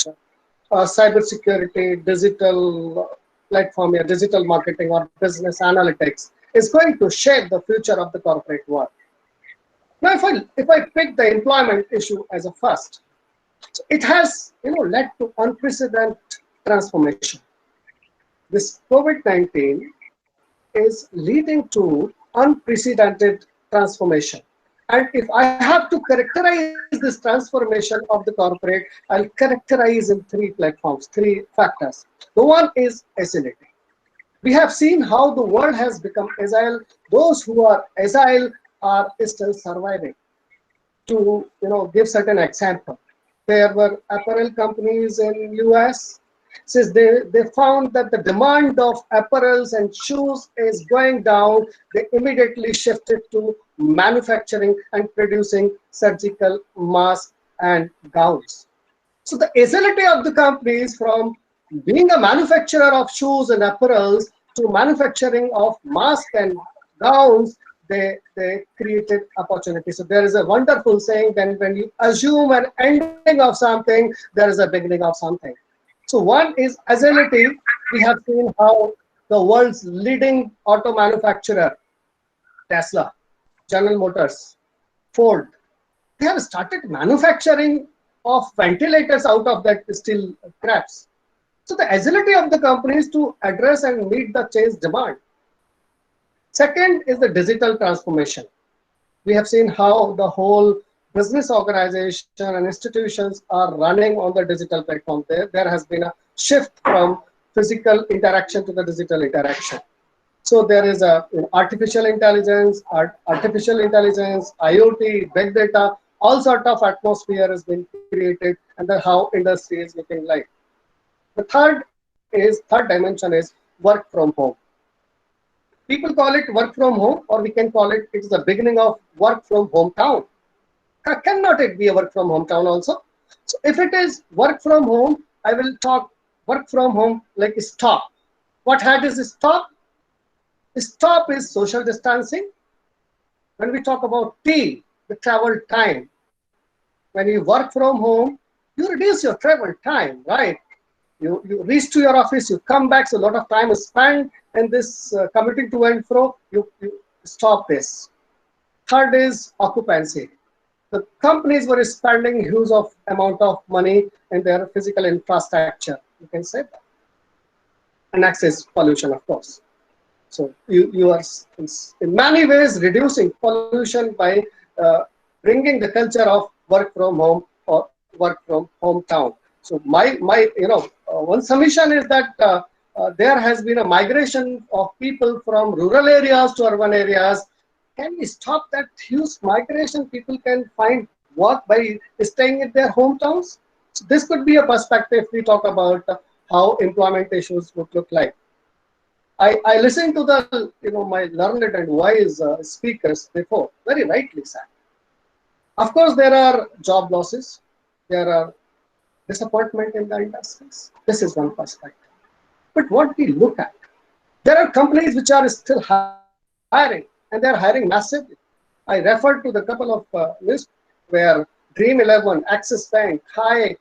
cybersecurity, digital platform, digital marketing or business analytics is going to shape the future of the corporate world. Now, if I pick the employment issue as a first, it has led to unprecedented transformation. This COVID-19 is leading to unprecedented transformation. And if I have to characterize this transformation of the corporate, I'll characterize in three platforms, three factors. The one is agility. We have seen how the world has become agile. Those who are agile are still surviving. To give certain example, there were apparel companies in US. Since they found that the demand of apparels and shoes is going down, they immediately shifted to manufacturing and producing surgical masks and gowns. So the agility of the companies from being a manufacturer of shoes and apparels to manufacturing of masks and gowns, they created opportunity. So there is a wonderful saying that when you assume an ending of something, there is a beginning of something. So one is agility. We have seen how the world's leading auto manufacturer, Tesla, General Motors, Ford, they have started manufacturing of ventilators out of that steel scraps. So the agility of the companies to address and meet the change demand. Second is the digital transformation. We have seen how the whole business organization and institutions are running on the digital platform. There has been a shift from physical interaction to the digital interaction. So there is a artificial intelligence, IoT, big data, all sort of atmosphere has been created, and how industry is looking like. The third dimension is work from home. People call it work from home, or we can call it's the beginning of work from hometown. Cannot it be a work from hometown also? So if it is work from home, I will talk work from home like stop. What had is stop? Stop is social distancing. When we talk about T, the travel time. When you work from home, you reduce your travel time, right? You reach to your office, you come back, so a lot of time is spent in this commuting to and fro. You stop this. Third is occupancy. The companies were spending huge amount of money in their physical infrastructure. You can say that. And next is pollution, of course. So you are in many ways reducing pollution by bringing the culture of work from home or work from hometown. So my one submission is that there has been a migration of people from rural areas to urban areas. Can we stop that huge migration? People can find work by staying in their hometowns. So this could be a perspective we talk about how employment issues would look like. I listened to the my learned and wise speakers before, very rightly said. Of course, there are job losses, there are disappointment in the industries. This is one perspective. But what we look at, there are companies which are still hiring, and they're hiring massively. I referred to the couple of lists where Dream11, Axis Bank, Hayek,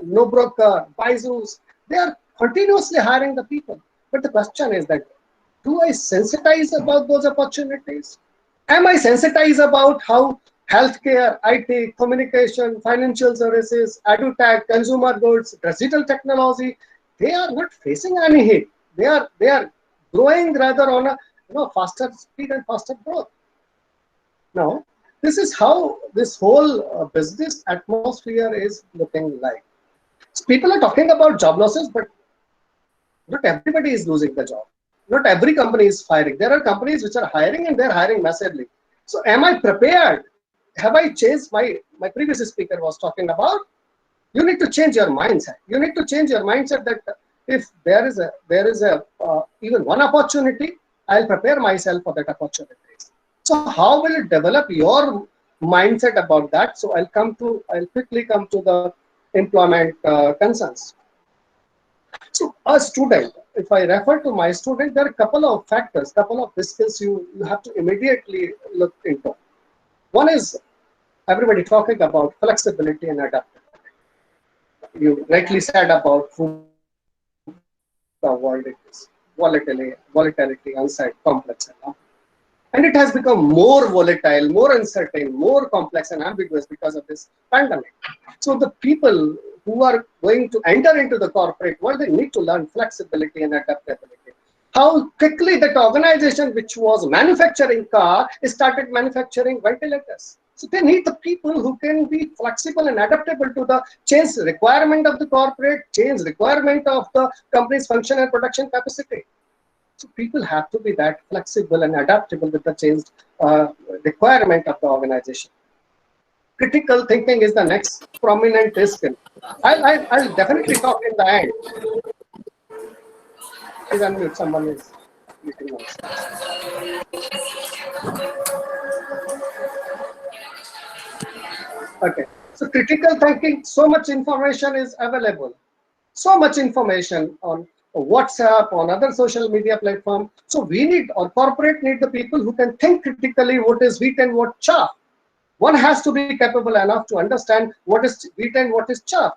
No Broker, Byju's, they are continuously hiring the people. But the question is that, do I sensitize about those opportunities? Am I sensitized about how healthcare, IT, communication, financial services, edutech, consumer goods, digital technology they are not facing any hit. They are growing rather on a faster speed and faster growth. Now, this is how this whole business atmosphere is looking like. So people are talking about job losses, but not everybody is losing the job. Not every company is firing. There are companies which are hiring and they're hiring massively. So am I prepared? Have I changed my previous speaker was talking about? You need to change your mindset. You need to change your mindset that if there is a even one opportunity, I'll prepare myself for that opportunity. So how will it develop your mindset about that? So I'll quickly come to the employment concerns. So a student, if I refer to my student, there are a couple of factors, couple of skills you have to immediately look into. One is everybody talking about flexibility and adaptability. You rightly said about who the world is, volatility, uncertain, complex, and it has become more volatile, more uncertain, more complex and ambiguous because of this pandemic. So the people who are going to enter into the corporate world, they need to learn flexibility and adaptability. How quickly that organization which was manufacturing car started manufacturing ventilators. So they need the people who can be flexible and adaptable to the change requirement of the corporate, change requirement of the company's function and production capacity. So people have to be that flexible and adaptable with the changed requirement of the organization. Critical thinking is the next prominent skill. I'll definitely talk in the end. Please unmute, someone is meeting us. Okay, so critical thinking, so much information is available. So much information on WhatsApp, on other social media platform. So we need, or corporate need the people who can think critically what is wheat and what chaff. One has to be capable enough to understand what is wheat and what is chaff.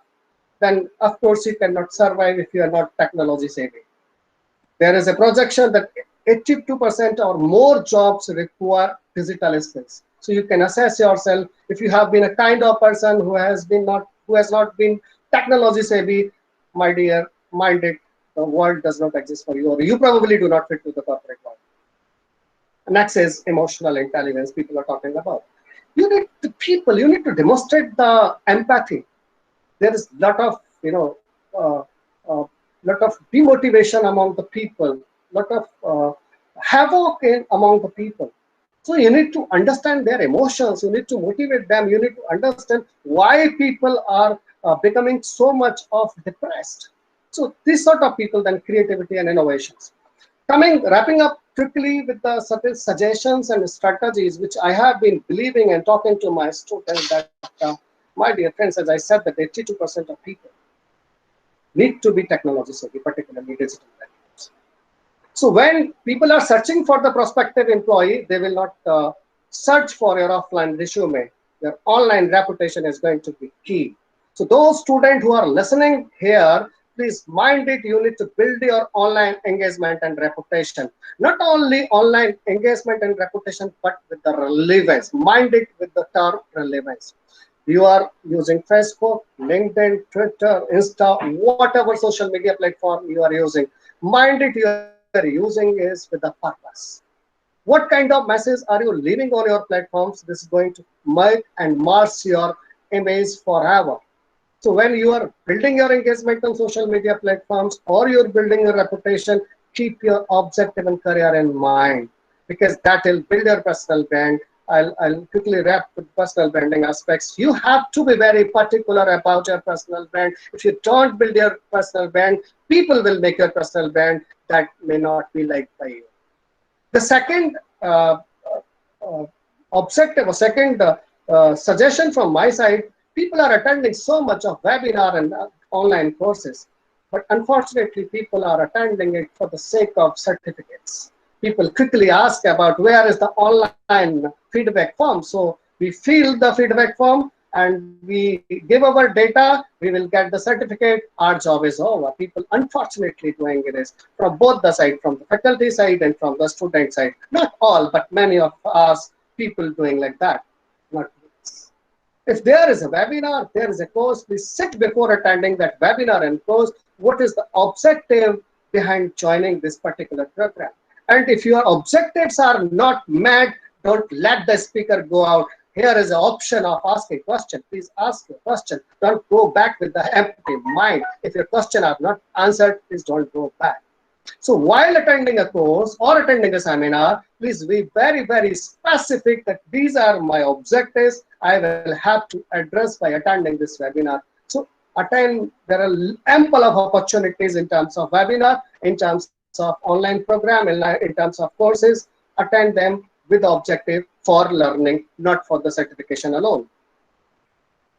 Then of course you cannot survive if you are not technology savvy. There is a projection that 82% or more jobs require digital skills. So you can assess yourself if you have been a kind of person who has not been technology savvy. My dear, mind it, the world does not exist for you, or you probably do not fit to the corporate world. Next is emotional intelligence. People are talking about. You need the people. You need to demonstrate the empathy. There is lot of lot of demotivation among the people, lot of havoc among the people. So you need to understand their emotions. You need to motivate them. You need to understand why people are becoming so much of depressed. So these sort of people, then creativity and innovations. Wrapping up quickly with the certain suggestions and strategies which I have been believing and talking to my students that, my dear friends, as I said, that 82% of people need to be technology savvy, particularly digital platforms. So when people are searching for the prospective employee, they will not search for your offline resume. Your online reputation is going to be key. So those students who are listening here, please mind it, you need to build your online engagement and reputation. Not only online engagement and reputation, but with the relevance. Mind it with the term relevance. You are using Facebook, LinkedIn, Twitter, Insta, whatever social media platform you are using. Mind it, you are using is with a purpose. What kind of message are you leaving on your platforms? This is going to make and mark your image forever. So when you are building your engagement on social media platforms or you're building your reputation, keep your objective and career in mind, because that will build your personal brand. I'll quickly wrap with personal branding aspects. You have to be very particular about your personal brand. If you don't build your personal brand, people will make your personal brand that may not be liked by you. The second objective or second suggestion from my side, people are attending so much of webinar and online courses, but unfortunately people are attending it for the sake of certificates. People quickly ask about where is the online feedback form. So we fill the feedback form and we give our data, we will get the certificate, our job is over. People unfortunately doing it from both the side, from the faculty side and from the student side. Not all, but many of us people doing like that. Not this. If there is a webinar, there is a course, please sit before attending that webinar and course. What is the objective behind joining this particular program? And if your objectives are not met, don't let the speaker go out. Here is an option of asking question. Please ask your question. Don't go back with the empty mind. If your question are not answered, please don't go back. So while attending a course or attending a seminar, please be very, very specific that these are my objectives I will have to address by attending this webinar. So attend, there are ample of opportunities in terms of webinar, in terms of online program, in terms of courses. Attend them with the objective for learning, not for the certification alone.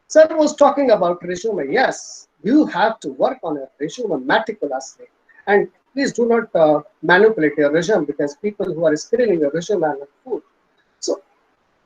Sir was talking about resume. Yes, you have to work on a resume meticulously. And please do not manipulate your resume, because people who are screening your resume are not food. So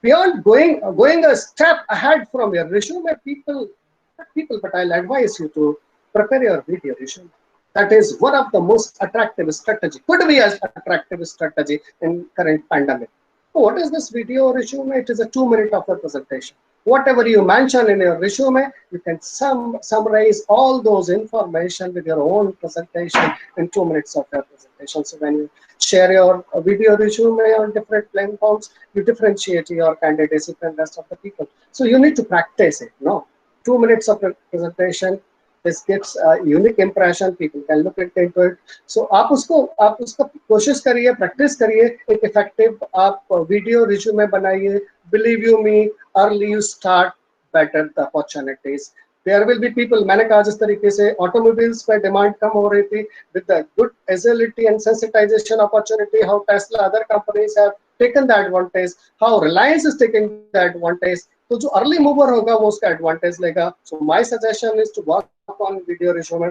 beyond going a step ahead from your resume, but I'll advise you to prepare your video resume. That is one of the most attractive strategy, could be as attractive strategy in current pandemic. So what is this video resume? It is a 2-minute of a presentation. Whatever you mention in your resume, you can summarize all those information with your own presentation in 2 minutes of your presentation. So when you share your video resume on different platforms, you differentiate your candidacy from the rest of the people. So you need to practice it. No, 2 minutes of presentation. This gives a unique impression. People can look into it. So आप उसका कोशिश करिए, practice करिए, एक effective आप video resume बनाइए. Believe you me, early you start, better the opportunities. There will be people. मैंने कहा जिस तरीके से automobiles पे demand कम हो रही थी, with the good agility and sensitization opportunity, how Tesla, other companies have taken the advantage, how Reliance is taking the advantage. तो जो अर्ली मूवर होगा वो उसका एडवांटेज लेगा. So my suggestion is to work on video resume.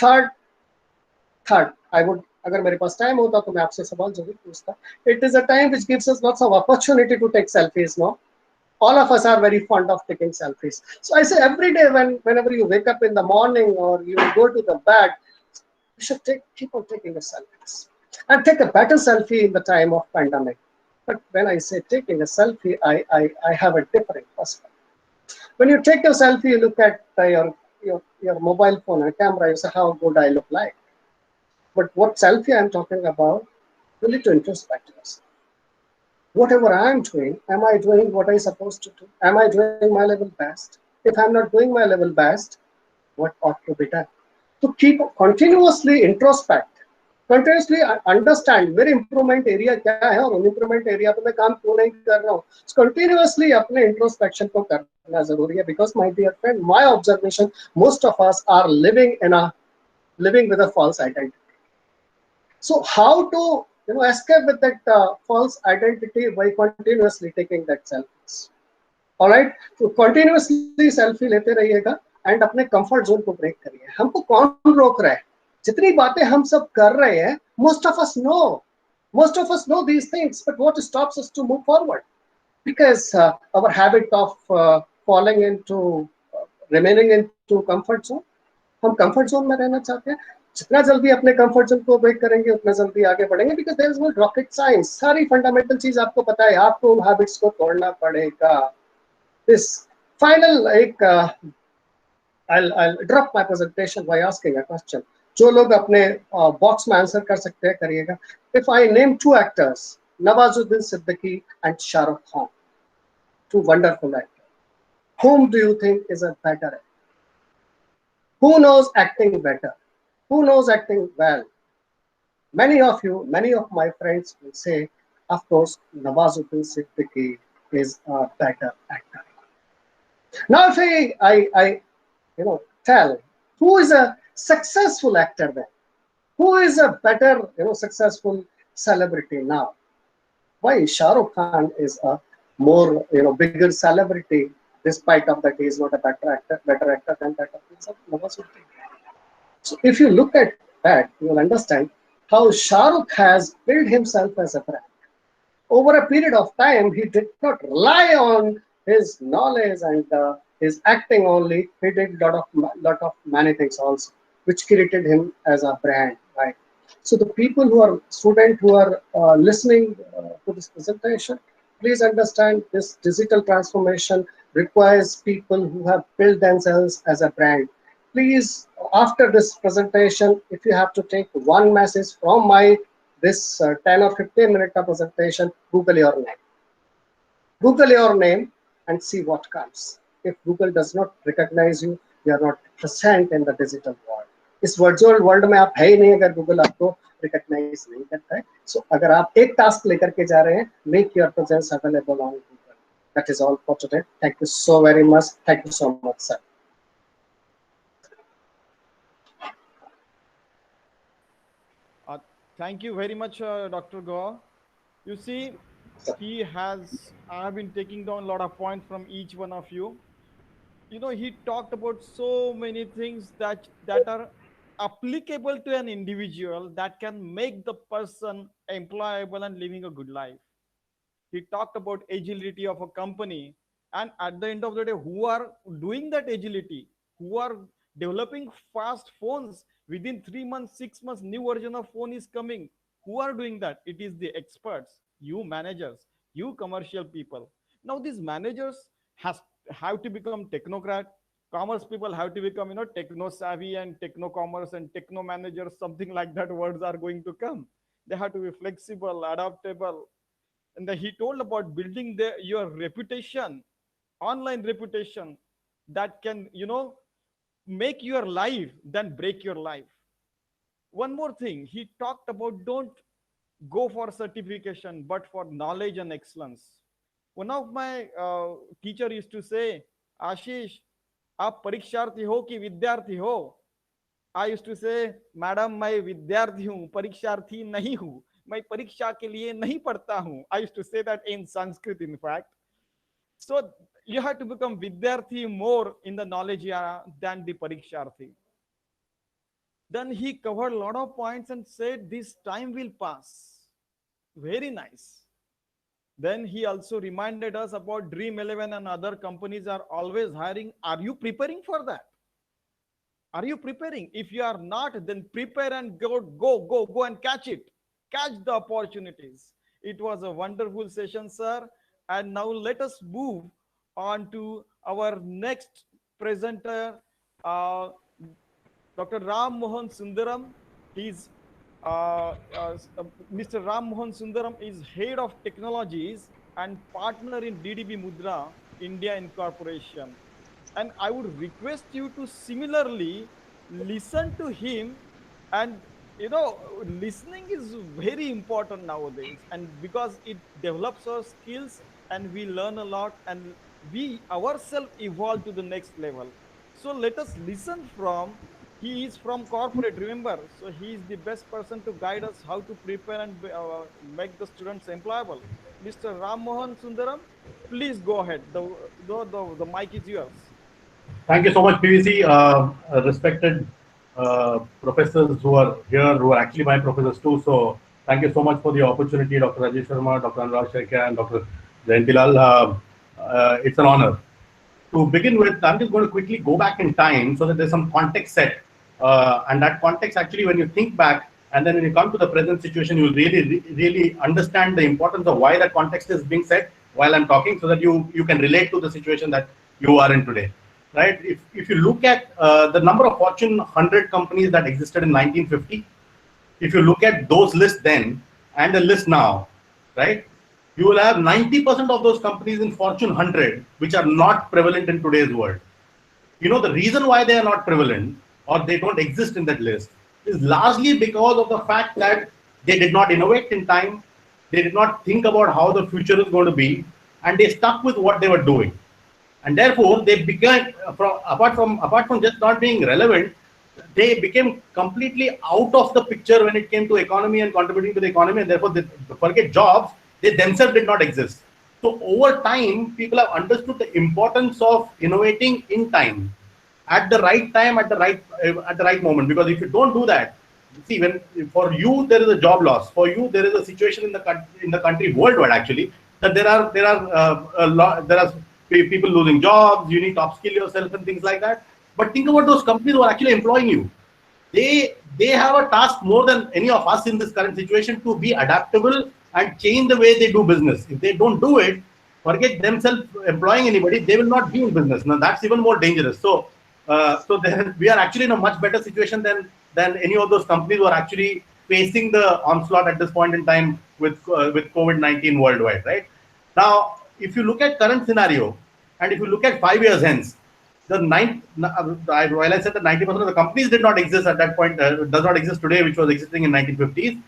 Third I would, अगर मेरे पास time होता तो मैं आपसे सवाल जरूर पूछता. It is a time which gives us lots of opportunity to take selfies. No, all of us are very fond of taking selfies. So I say every day, whenever you wake up in the morning or you go to the bed, you should keep on taking the selfies, and take a better selfie in the time of pandemic. But when I say taking a selfie, I have a different perspective. When you take a selfie, you look at your mobile phone and camera, you say, how good I look like. But what selfie I'm talking about, you need to introspect yourself. Whatever I am doing, am I doing what I'm supposed to do? Am I doing my level best? If I'm not doing my level best, what ought to be done? To keep continuously introspect, continuously understand मेरे improvement area क्या है और उन improvement area पे मैं काम क्यों नहीं कर रहा हूँ. Continuously अपने introspection को करना जरूरी है, because my dear friend, my observation, most of us are living with a false identity. So how to escape with that false identity? By continuously taking that selfies. All right, so continuously selfie लेते रहिएगा and अपने comfort zone को break करिए. हमको कौन रोक रहा है? जितनी बातें हम सब कर रहे हैं, most of us know these things, but what stops us to move forward? Because our habit of falling into remaining into comfort zone. हम comfort zone में रहना चाहते हैं. जितना जल्दी अपने कंफर्ट जोन को ब्रेक करेंगे उतना जल्दी आगे बढ़ेंगे, because there is no rocket science. सारी फंडामेंटल चीज आपको पता है, आपको उन हैबिट्स को तोड़ना पड़ेगा. दिस फाइनल एक I'll drop my presentation by asking a question. जो लोग अपने बॉक्स में आंसर कर सकते हैं करिएगा. If I name 2 actors, Nawazuddin Siddiqui and Shah Rukh Khan, 2 wonderful actors, whom do you think is a better actor? Who knows acting better? Who knows acting well? Many of my friends will say, of course, Nawazuddin Siddiqui is a better actor. Now, if I tell who is a successful actor then, who is a better successful celebrity now? Why Shah Rukh Khan is a more bigger celebrity, despite of that he is not a better actor than that of Nawazuddin. So if you look at that, you will understand how Shah Rukh has built himself as a brand. Over a period of time, he did not rely on his knowledge and his acting only. He did lot of many things also, which created him as a brand, right? So the people who are listening to this presentation, please understand this digital transformation requires people who have built themselves as a brand. Please, after this presentation, if you have to take one message from my this 10 or 15 minute of presentation, Google your name. Google your name and see what comes. If Google does not recognize you, you are not present in the digital world. इस virtual world में आप है ही नहीं अगर Google आपको recognise नहीं करता है. सो अगर आप एक टास्क लेकर के जा रहे हैं, make your presence available on Google. That is all for today. Thank you so very much. Thank you so much sir. Thank you very much, Dr. Gaur. You see, I have been taking down a lot of points from each one of you. You know, he talked about so many things that are applicable to an individual, that can make the person employable and living a good life. He talked about agility of a company, and at the end of the day, who are doing that agility, who are developing fast phones. Within 3 months, 6 months, new version of phone is coming. Who are doing that? It is the experts, you managers, you commercial people. Now these managers have to become technocrat. Commerce people have to become, techno savvy and techno commerce and techno managers, something like that. Words are going to come. They have to be flexible, adaptable. And then he told about building your reputation, online reputation, that can, make your life than break your life. One more thing, he talked about, don't go for certification, but for knowledge and excellence. One of my teacher used to say, Ashish, आप परीक्षार्थी हो कि विद्यार्थी हो? I used to say, madam, मैं विद्यार्थी हूँ, परीक्षार्थी नहीं हूँ. मैं परीक्षा के लिए नहीं पढ़ता हूँ. I used to say that in Sanskrit, in fact. So you have to become vidyarthi more in the knowledge era than the pariksharthi. Then he covered a lot of points and said this time will pass. Very nice. Then he also reminded us about Dream 11 and other companies are always hiring. Are you preparing for that? Are you preparing? If you are not, then prepare and go and catch it. Catch the opportunities. It was a wonderful session, sir. And now let us move on to our next presenter, Dr. Ram Mohan Sundaram. He's Mr. Ram Mohan Sundaram is head of technologies and partner in DDB Mudra India Incorporation. And I would request you to similarly listen to him. And listening is very important nowadays, and because it develops our skills and we learn a lot and we ourselves evolve to the next level. So let us listen from, he is from corporate, remember, so he is the best person to guide us how to prepare and make the students employable. Mr. Ram Mohan Sundaram, please go ahead. The mic is yours. Thank you so much, PVC. Respected professors who are here, who are actually my professors too. So thank you so much for the opportunity, Dr. Rajesh Sharma, Dr. Anurag Sharkya, and Dr. Jayantilal. It's an honor. To begin with, I'm just going to quickly go back in time so that there's some context set. And that context, actually, when you think back, and then when you come to the present situation, you'll really understand the importance of why that context is being set while I'm talking, so that you can relate to the situation that you are in today. Right? If you look at the number of Fortune 100 companies that existed in 1950, if you look at those lists then and the list now, right, you will have 90% of those companies in Fortune 100 which are not prevalent in today's world. The reason why they are not prevalent or they don't exist in that list is largely because of the fact that they did not innovate in time, they did not think about how the future is going to be, and they stuck with what they were doing. And therefore, they began, apart from just not being relevant, they became completely out of the picture when it came to economy and contributing to the economy. And therefore, they forget jobs, they themselves did not exist. So over time, people have understood the importance of innovating in time, at the right time, at the right moment. Because if you don't do that, see, when for you there is a job loss, for you there is a situation in the country worldwide actually that there are people losing jobs, you need to upskill yourself and things like that. But think about those companies who are actually employing you. They have a task more than any of us in this current situation to be adaptable and change the way they do business. If they don't do it, forget themselves employing anybody, they will not be in business. Now that's even more dangerous. So, we are actually in a much better situation than any of those companies who are actually facing the onslaught at this point in time with COVID-19 worldwide, right? Now, if you look at current scenario, and if you look at 5 years hence, while I said that 90% of the companies did not exist at that point, does not exist today, which was existing in 1950s,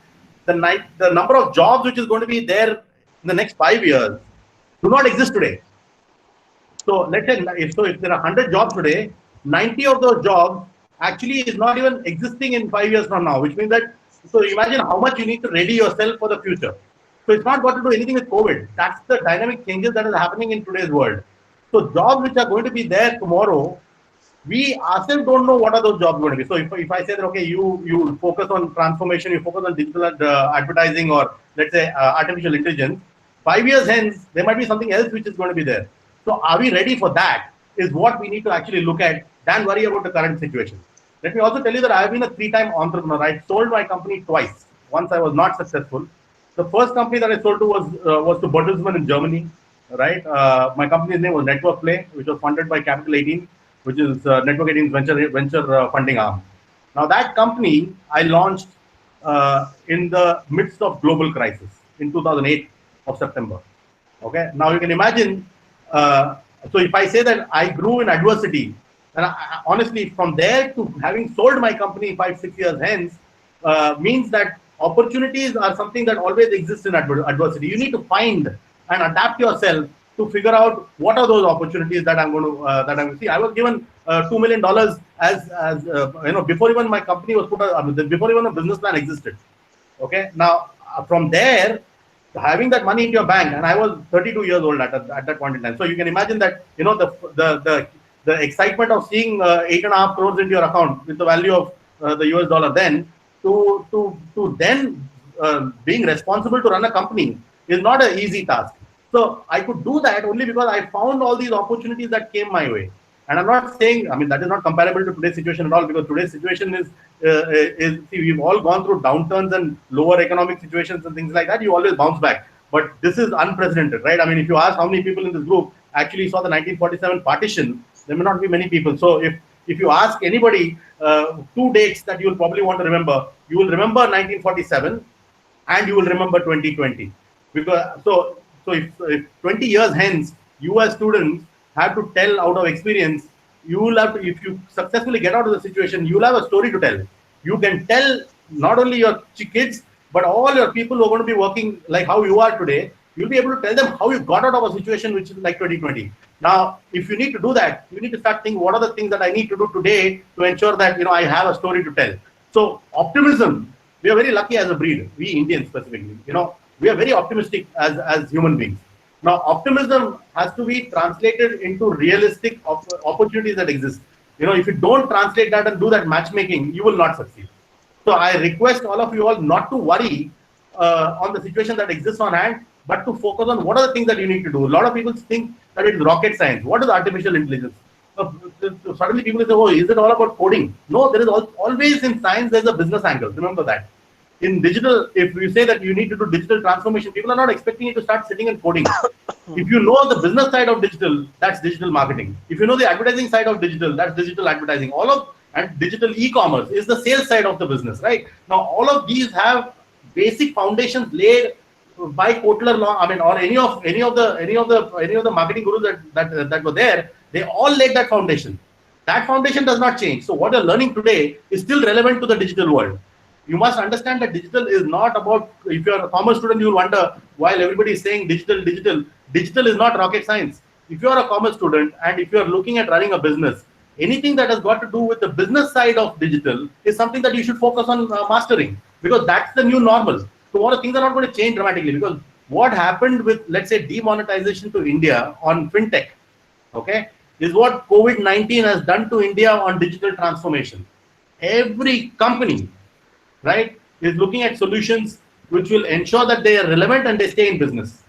the number of jobs which is going to be there in the next 5 years do not exist today. So let's say if there are 100 jobs today, 90 of those jobs actually is not even existing in 5 years from now, which means that, so imagine how much you need to ready yourself for the future. So it's not got to do anything with COVID. That's the dynamic changes that is happening in today's world. So jobs which are going to be there tomorrow, we ourselves don't know what are those jobs going to be. So if I say that, okay, you focus on transformation, you focus on digital advertising, or let's say artificial intelligence, 5 years hence, there might be something else which is going to be there. So are we ready for that is what we need to actually look at than worry about the current situation. Let me also tell you that I have been a 3-time entrepreneur. I sold my company twice. Once I was not successful. The first company that I sold to was to Bertelsmann in Germany, right? My company's name was Network Play, which was funded by Capital 18, which is Network 18's venture funding arm. Now that company I launched in the midst of global crisis in 2008 of September. Okay. Now you can imagine. So if I say that I grew in adversity, and honestly, from there to having sold my company 5-6 years hence, means that opportunities are something that always exists in adversity. You need to find and adapt yourself to figure out what are those opportunities that I'm going to see. I was given $2 million as before even my company was before even a business plan existed. Okay. Now from there, having that money in your bank, and I was 32 years old at that point in time. So you can imagine that, the excitement of seeing 8.5 crores into your account with the value of the US dollar then to then being responsible to run a company is not an easy task. So I could do that only because I found all these opportunities that came my way. And I'm not saying, that is not comparable to today's situation at all, because today's situation is we've all gone through downturns and lower economic situations and things like that. You always bounce back. But this is unprecedented, right? If you ask how many people in this group actually saw the 1947 partition, there may not be many people. So if you ask anybody 2 dates that you will probably want to remember, you will remember 1947 and you will remember 2020. Because so if 20 years hence, you as students have to tell out of experience, you will have to, if you successfully get out of the situation, you will have a story to tell. You can tell not only your kids, but all your people who are going to be working like how you are today. You'll be able to tell them how you got out of a situation which is like 2020. Now, if you need to do that, you need to start thinking, what are the things that I need to do today to ensure that, I have a story to tell. So optimism, we are very lucky as a breed, we Indians specifically, we are very optimistic as human beings. Now, optimism has to be translated into realistic opportunities that exist. If you don't translate that and do that matchmaking, you will not succeed. So I request all of you all not to worry on the situation that exists on hand, but to focus on what are the things that you need to do. A lot of people think that it's rocket science. What is artificial intelligence? Suddenly people say, oh, is it all about coding? No, there is always in science, there's a business angle. Remember that. In digital, if you say that you need to do digital transformation, people are not expecting you to start sitting and coding. If you know the business side of digital, that's digital marketing. If you know the advertising side of digital, that's digital advertising. And digital e-commerce is the sales side of the business, right? Now, all of these have basic foundations laid by Kotler law. Or any of the marketing gurus that were there. They all laid that foundation. That foundation does not change. So what you're learning today is still relevant to the digital world. You must understand that digital is not about, if you're a commerce student, you'll wonder while everybody is saying digital is not rocket science. If you're a commerce student and if you're looking at running a business, anything that has got to do with the business side of digital is something that you should focus on mastering, because that's the new normal. Tomorrow things are not going to change dramatically, because what happened with, let's say, demonetization to India on fintech, okay, is what COVID-19 has done to India on digital transformation. Every company, right, is looking at solutions which will ensure that they are relevant and they stay in business.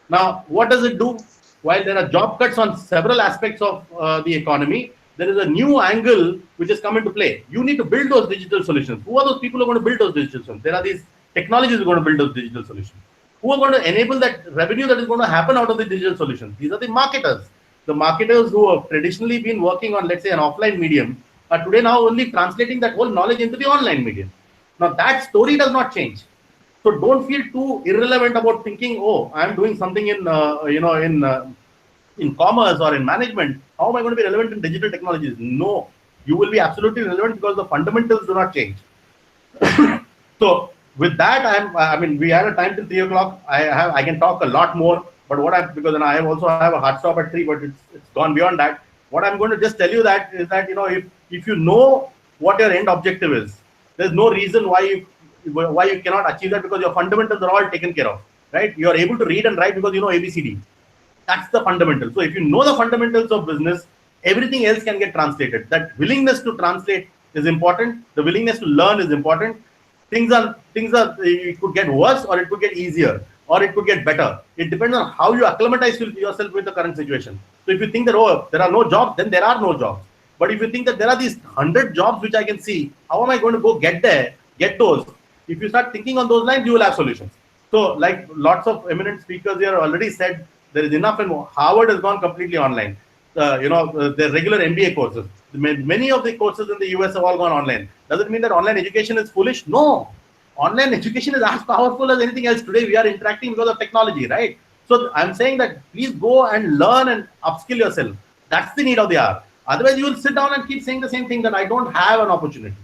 Now, what does it do? While there are job cuts on several aspects of the economy, there is a new angle which has come into play. You need to build those digital solutions. Who are those people who are going to build those digital solutions? There are these technologies who are going to build those digital solutions. Who are going to enable that revenue that is going to happen out of the digital solutions? These are the marketers. The marketers who have traditionally been working on, let's say, an offline medium are today now only translating that whole knowledge into the online medium. Now that story does not change. So don't feel too irrelevant about thinking, oh, I'm doing something in commerce or in management. How am I going to be relevant in digital technologies? No, you will be absolutely relevant because the fundamentals do not change. So with that, I mean, we had a time till 3 o'clock. I can talk a lot more, but because then I also have a hard stop at 3, but it's gone beyond that. What I'm going to just tell you that is that, if you know what your end objective is, there's no reason why you cannot achieve that, because your fundamentals are all taken care of, right? You are able to read and write because you know ABCD. That's the fundamental. So if you know the fundamentals of business, everything else can get translated. That willingness to translate is important. The willingness to learn is important. Things are, it could get worse or it could get easier or it could get better. It depends on how you acclimatize yourself with the current situation. So if you think that, oh, there are no jobs, then there are no jobs. But if you think that there are these 100 jobs which I can see, how am I going to go get those? If you start thinking on those lines, you will have solutions. So like lots of eminent speakers here already said, there is enough, and Harvard has gone completely online. The regular MBA courses, many of the courses in the US have all gone online. Does it mean that online education is foolish? No. Online education is as powerful as anything else. Today we are interacting because of technology, right? So I'm saying that please go and learn and upskill yourself. That's the need of the hour. Otherwise, you will sit down and keep saying the same thing, that I don't have an opportunity.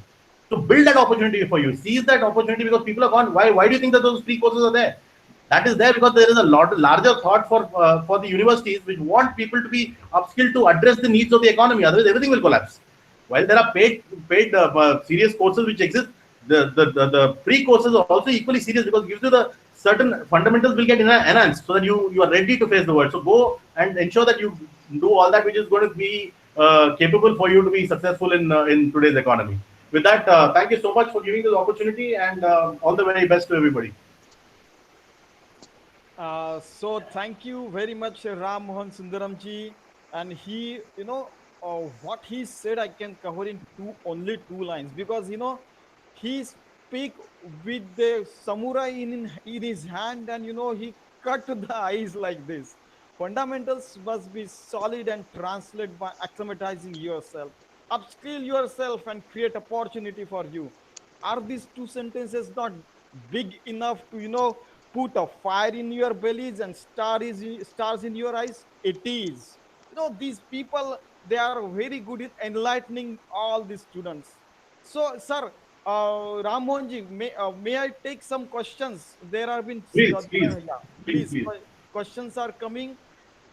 So build that opportunity for you. Seize that opportunity, because people are gone. Why do you think that those free courses are there? That is there because there is a larger thought for the universities, which want people to be upskilled to address the needs of the economy. Otherwise, everything will collapse. While there are paid serious courses which exist, the free courses are also equally serious, because it gives you the certain fundamentals will get enhanced, so that you are ready to face the world. So go and ensure that you do all that which is going to be capable for you to be successful in today's economy. With that, thank you so much for giving this opportunity, and all the very best to everybody. So thank you very much, Ram Mohan Sundaramji. And he, what he said, I can cover in only two lines, because he speak with the samurai in his hand, and he cut the eyes like this. Fundamentals must be solid and translate by acclimatizing yourself, upskill yourself, and create opportunity for you. Are these two sentences not big enough to put a fire in your bellies and stars in your eyes? It is. These people, they are very good at enlightening all the students. So, sir, Ram Mohanji, may I take some questions? There have been please. Questions are coming.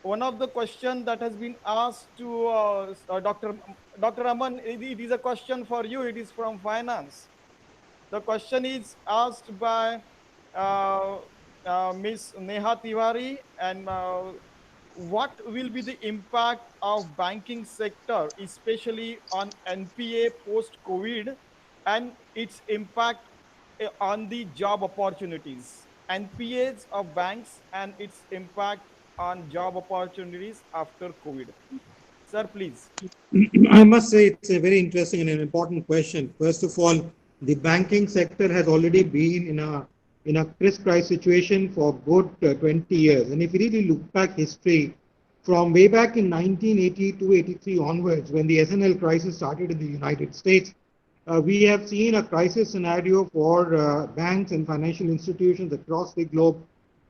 One of the questions that has been asked to Dr. Raman, it is a question for you. It is from finance. The question is asked by Ms. Neha Tiwari, and what will be the impact of banking sector, especially on NPA post-COVID, and its impact on the job opportunities? NPAs of banks and its impact on job opportunities after COVID. Sir, please. I must say it's a very interesting and an important question. First of all, the banking sector has already been in a crisis situation for good 20 years. And if you really look back history, from way back in 1982-83 onwards, when the SNL crisis started in the United States, we have seen a crisis scenario for banks and financial institutions across the globe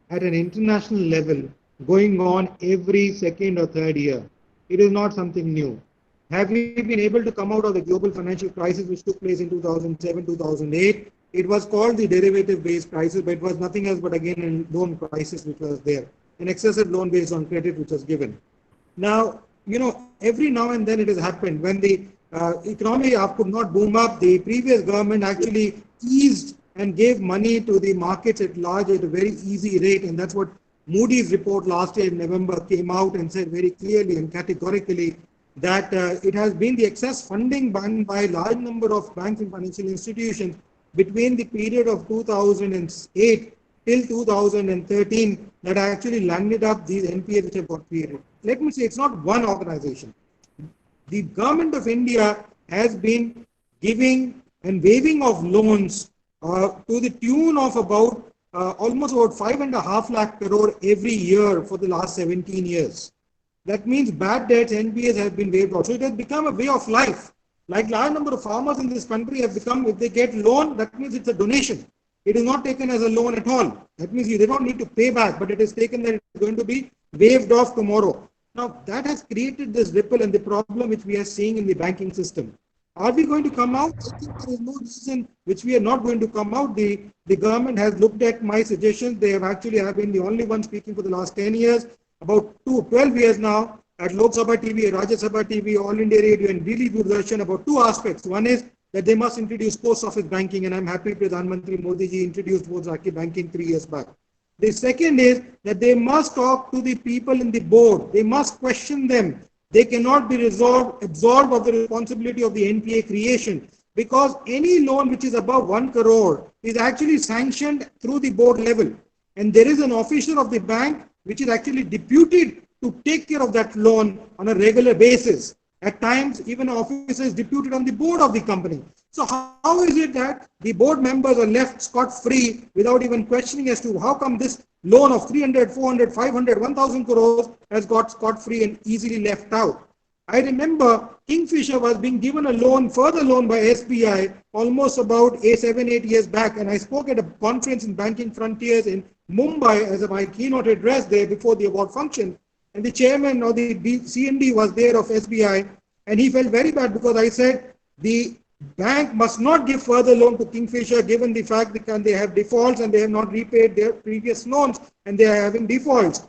at an international level going on every second or third year. It is not something new. Have we been able to come out of the global financial crisis which took place in 2007, 2008? It was called the derivative-based crisis, but it was nothing else but again a loan crisis which was there, an excessive loan based on credit which was given. Now, every now and then it has happened when the economy could not boom up. The previous government actually eased and gave money to the markets at large at a very easy rate, and that's what Moody's report last year in November came out and said very clearly and categorically that it has been the excess funding done by a large number of banks and financial institutions between the period of 2008 till 2013 that actually landed up these NPAs which have got created. Let me say, it's not one organization. The government of India has been giving and waiving of loans to the tune of about almost about 5.5 lakh crore every year for the last 17 years. That means bad debts, NPAs have been waived off. So it has become a way of life. Like large number of farmers in this country have become, if they get loan, that means it's a donation. It is not taken as a loan at all. That means they don't need to pay back, but it is taken that it's going to be waived off tomorrow. Now that has created this ripple and the problem which we are seeing in the banking system. Are we going to come out? I think there is no reason which we are not going to come out. The government has looked at my suggestions. They have actually have been the only one speaking for the last 10 years, about 12 years now, at Lok Sabha TV, Rajya Sabha TV, All India Radio, and Dili Doordarshan about two aspects. One is that they must introduce post office banking, and I'm happy Pradhan Mantri Modi ji introduced post office banking 3 years back. The second is that they must talk to the people in the board. They must question them. They cannot be absorbed of the responsibility of the NPA creation, because any loan which is above 1 crore is actually sanctioned through the board level. And there is an officer of the bank which is actually deputed to take care of that loan on a regular basis. At times, even an officer is deputed on the board of the company. So how is it that the board members are left scot-free without even questioning as to how come this loan of 300, 400, 500, 1,000 crores has got scot-free and easily left out? I remember Kingfisher was being given a loan, further loan by SBI, almost about 7-8 years back. And I spoke at a conference in Banking Frontiers in Mumbai as my keynote address there before the award function. And the chairman or the CMD was there of SBI, and he felt very bad because I said the bank must not give further loan to Kingfisher given the fact that they have defaults and they have not repaid their previous loans and they are having defaults.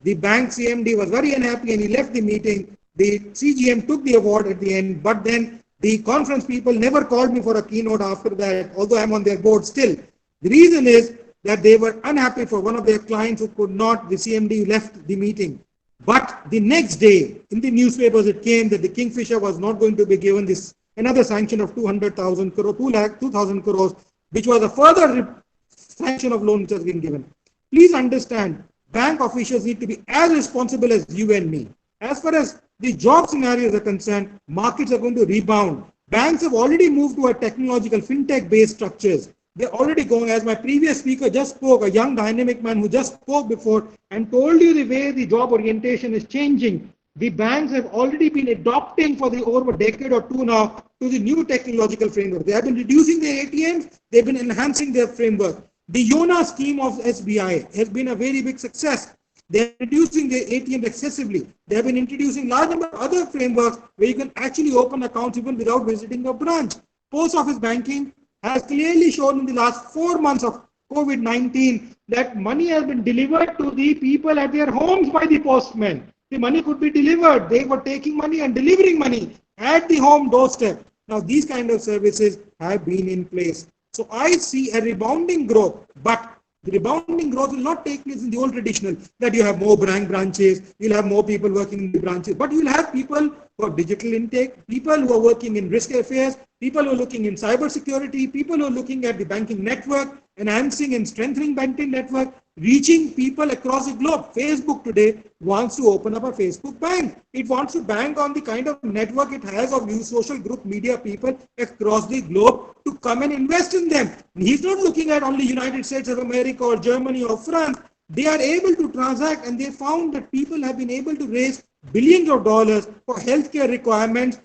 The bank CMD was very unhappy and he left the meeting. The CGM took the award at the end, but then the conference people never called me for a keynote after that, although I'm on their board still. The reason is that they were unhappy for one of their clients who could not, the CMD left the meeting. But the next day, in the newspapers, it came that the Kingfisher was not going to be given this another sanction of 200,000 crore, 2,000 crores, which was a further sanction of loan which has been given. Please understand, bank officials need to be as responsible as you and me. As far as the job scenarios are concerned, markets are going to rebound. Banks have already moved to a technological fintech-based structures. They're already going, as my previous speaker just spoke, a young dynamic man who just spoke before and told you the way the job orientation is changing. The banks have already been adopting for the over a decade or two now to the new technological framework. They have been reducing their ATMs, they've been enhancing their framework. The YONA scheme of SBI has been a very big success. They're reducing their ATMs excessively. They have been introducing large number of other frameworks where you can actually open accounts even without visiting a branch. Post office banking has clearly shown in the last 4 months of COVID-19 that money has been delivered to the people at their homes by the postmen. The money could be delivered. They were taking money and delivering money at the home doorstep. Now these kind of services have been in place. So I see a rebounding growth, but the rebounding growth will not take place in the old traditional that you have more branches, you'll have more people working in the branches, but you'll have people who have digital intake, people who are working in risk affairs, people who are looking in cyber security, people who are looking at the banking network, enhancing and strengthening banking network, reaching people across the globe. Facebook today wants to open up a Facebook bank. It wants to bank on the kind of network it has of new social group media people across the globe to come and invest in them. He's not looking at only United States of America or Germany or France. They are able to transact, and they found that people have been able to raise billions of dollars for healthcare requirements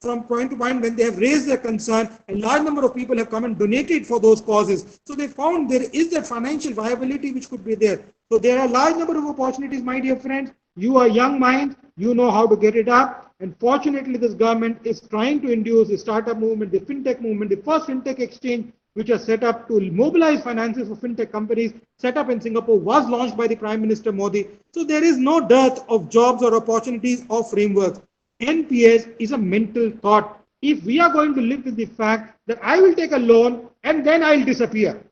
from point to point when they have raised their concern. A large number of people have come and donated for those causes. So they found there is that financial viability which could be there. So there are a large number of opportunities, my dear friends. You are young minds, you know how to get it up. And fortunately, this government is trying to induce the startup movement, the fintech movement, the first fintech exchange which was set up to mobilize finances for fintech companies, set up in Singapore, was launched by the Prime Minister Modi. So there is no dearth of jobs or opportunities or frameworks. NPS is a mental thought. If we are going to live with the fact that I will take a loan and then I'll disappear,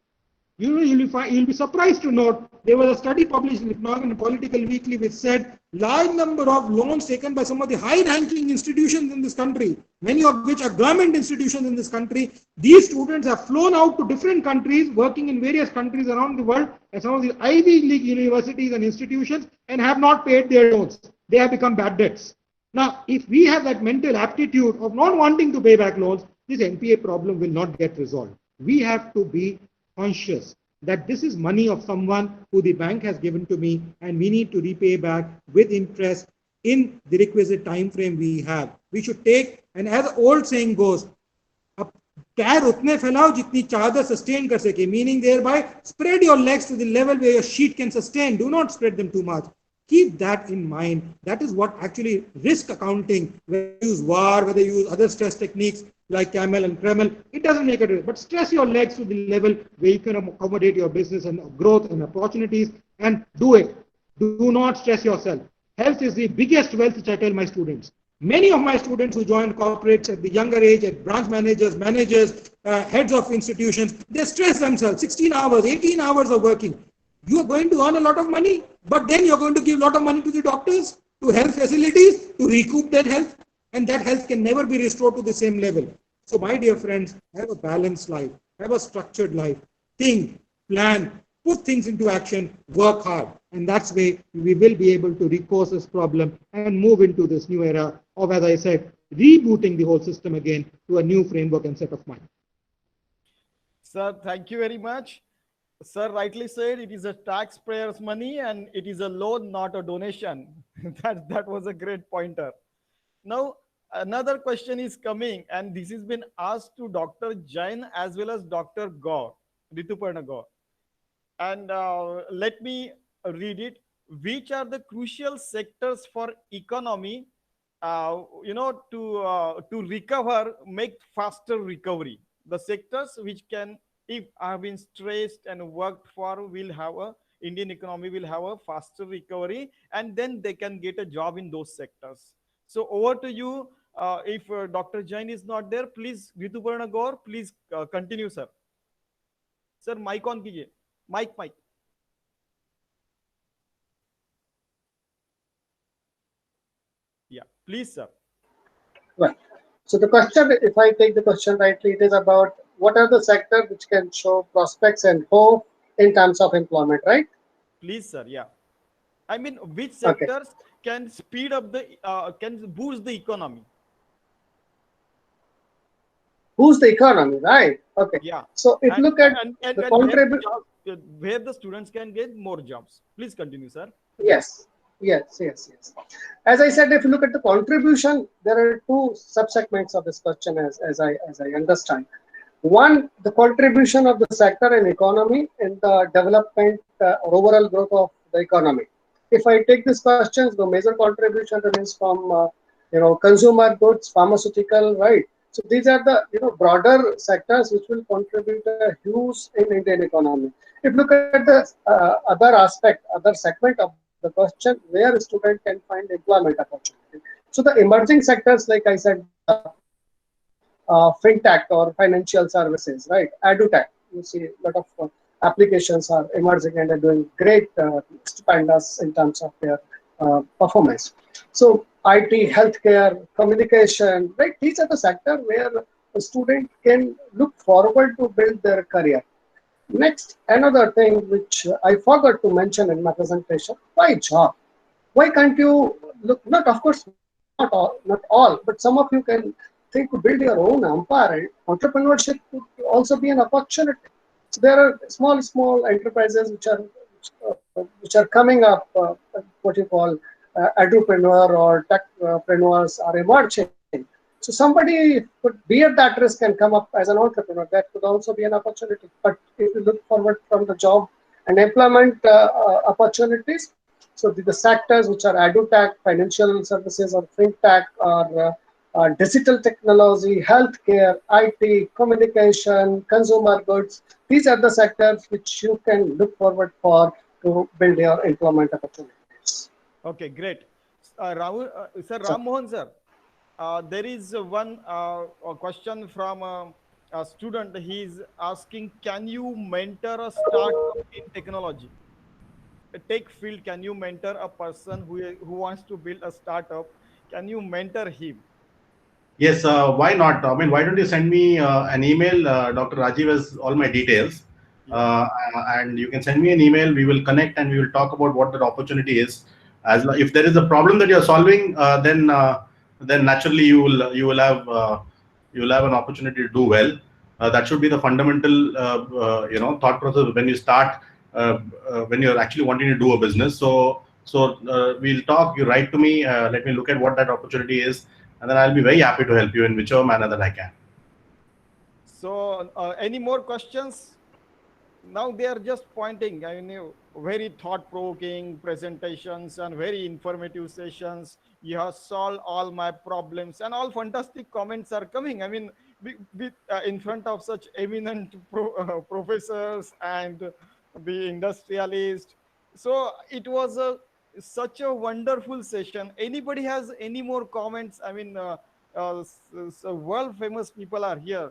you'll be surprised to note there was a study published in Economic and Political Weekly which said large number of loans taken by some of the high-ranking institutions in this country, many of which are government institutions in this country. These students have flown out to different countries, working in various countries around the world at some of the Ivy League universities and institutions, and have not paid their loans. They have become bad debts. Now, if we have that mental aptitude of not wanting to pay back loans, this NPA problem will not get resolved. We have to be conscious. that this is money of someone who the bank has given to me, and we need to repay back with interest in the requisite time frame we have. We should take, and as the old saying goes, पैर उतने फैलाओ जितनी चादर sustain कर सके, meaning thereby spread your legs to the level where your sheet can sustain. Do not spread them too much. Keep that in mind. That is what actually risk accounting, whether you use VAR, whether you use other stress techniques like Camel and Kreml, it doesn't make a difference. But stress your legs to the level where you can accommodate your business and growth and opportunities, and do it. Do not stress yourself. Health is the biggest wealth, which I tell my students. Many of my students who join corporates at the younger age, at branch managers, heads of institutions, they stress themselves. 16 hours, 18 hours of working. You are going to earn a lot of money, but then you're going to give a lot of money to the doctors, to health facilities, to recoup that health, and that health can never be restored to the same level. So my dear friends, have a balanced life, have a structured life, think, plan, put things into action, work hard. And that's way we will be able to recourse this problem and move into this new era of, as I said, rebooting the whole system again to a new framework and set of mind. Sir, thank you very much. Sir rightly said it is a taxpayer's money and it is a loan, not a donation. that was a great pointer. Now, another question is coming, and this has been asked to Dr. Jain as well as Dr. Gaur, Rituparna Gaur. And let me read it. Which are the crucial sectors for economy, to recover, make faster recovery? The sectors which can, if have been stressed and worked for, will have Indian economy will have a faster recovery, and then they can get a job in those sectors. So over to you. If Dr. Jain is not there, please, Rituparna Gaur, please continue, sir. Sir, mic on कीजिए. Mic. Yeah, please, sir. Well, so the question, if I take the question rightly, it is about what are the sectors which can show prospects and hope in terms of employment, right? Please, sir. Yeah. I mean, which sectors can speed up the, can boost the economy? Boost the economy, right? Okay. Yeah. So if you look at the contribution, where the students can get more jobs. Please continue, sir. Yes. As I said, if you look at the contribution, there are two subsegments of this question as I understand. One, the contribution of the sector and economy in the development or overall growth of the economy. If I take these questions, the major contribution remains from consumer goods, pharmaceutical, right? So these are the broader sectors which will contribute a huge in Indian economy. If you look at the other segment of the question, where a student can find employment opportunity. So the emerging sectors, like I said, fintech or financial services, right? EduTech, you see a lot of applications are emerging and are doing great, stupendous in terms of their performance. So IT, healthcare, communication, right? These are the sectors where a student can look forward to build their career. Next, another thing which I forgot to mention in my presentation, why job? Why can't you look, not all, but some of you can think to build your own empire. Entrepreneurship could also be an opportunity. So there are small enterprises which are coming up, what you call edupreneur or techpreneurs are emerging. So somebody could be at that risk and come up as an entrepreneur. That could also be an opportunity. But if you look forward from the job and employment opportunities, so the sectors which are edutech, financial services, or fintech, or digital technology, healthcare, IT, communication, consumer goods, these are the sectors which you can look forward for to build your employment opportunities. Okay, great. Rahul, sir, Ram Mohan, sir. There is one question from a student. He is asking, can you mentor a startup in technology? A tech field, can you mentor a person who wants to build a startup? Can you mentor him? Yes, why not? I mean, why don't you send me an email? Dr. Rajiv has all my details. And you can send me an email. We will connect and we will talk about what that opportunity is. If there is a problem that you're solving, then naturally you will have an opportunity to do well. That should be the fundamental, thought process when you start, when you're actually wanting to do a business. So we'll talk. You write to me. Let me look at what that opportunity is, and then I'll be very happy to help you in whichever manner that I can. So, any more questions? Now they are just pointing. I mean, very thought-provoking presentations and very informative sessions. You have solved all my problems, and all fantastic comments are coming. I mean, in front of such eminent professors and the industrialists. So it was such a wonderful session. Anybody has any more comments? I mean, so world famous people are here.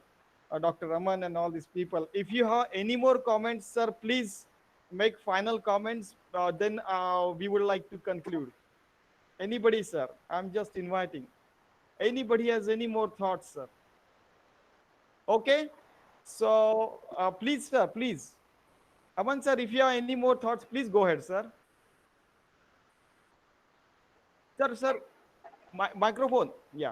Dr. Raman and all these people. If you have any more comments, sir, please make final comments. Then we would like to conclude. Anybody, sir? I'm just inviting. Anybody has any more thoughts, sir? Okay. So please, sir, please. Aman, sir, if you have any more thoughts, please go ahead, sir. Sir, microphone. Yeah.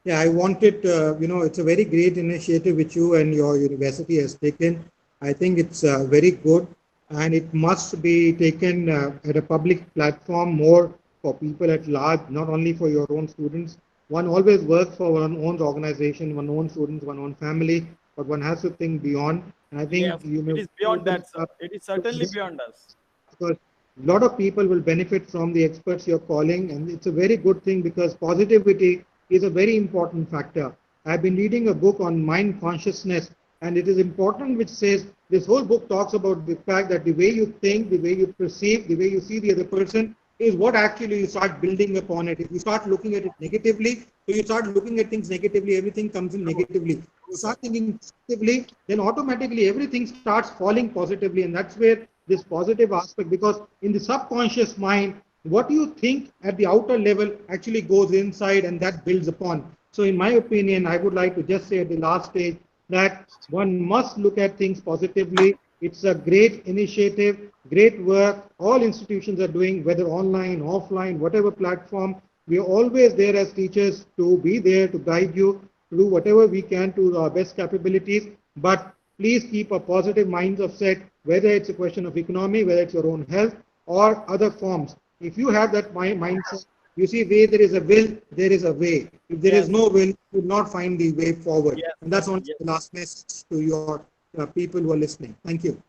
Yeah, I wanted, it's a very great initiative which you and your university has taken. I think it's very good, and it must be taken at a public platform more for people at large, not only for your own students. One always works for one own organization, one own students, one own family, but one has to think beyond. And I think yes, it is beyond that, sir. It is certainly beyond us. Because a lot of people will benefit from the experts you're calling, and it's a very good thing because positivity is a very important factor. I've been reading a book on mind consciousness, and it is important, which says this whole book talks about the fact that the way you think, the way you perceive, the way you see the other person is what actually you start building upon it. If you start looking at it negatively, so you start looking at things negatively, everything comes in negatively. If you start thinking positively, then automatically everything starts falling positively, and that's where this positive aspect, because in the subconscious mind, what you think at the outer level actually goes inside and that builds upon. So in my opinion, I would like to just say at the last stage that one must look at things positively. It's a great initiative, great work. All institutions are doing, whether online, offline, whatever platform. We are always there as teachers to be there to guide you, to do whatever we can to our best capabilities. But please keep a positive mindset, whether it's a question of economy, whether it's your own health or other forms. If you have that mindset, you see, where there is a will, there is a way. If there is no will, you will not find the way forward. And that's only the last message to your people who are listening. Thank you.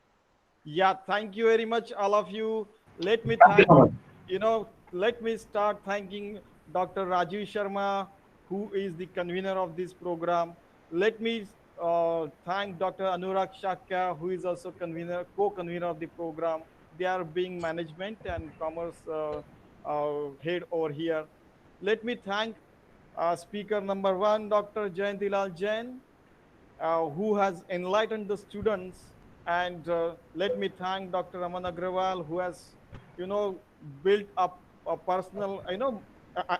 Yeah, thank you very much, all of you. Let me thank, let me start thanking Dr. Rajiv Sharma, who is the convener of this program. Let me thank Dr. Anurag Shakya, who is also co-convener of the program. They are being management and commerce head over here. Let me thank speaker number one, Dr. Jayantilal Jain, who has enlightened the students. And let me thank Dr. Raman Agrawal, who has, built up a personal,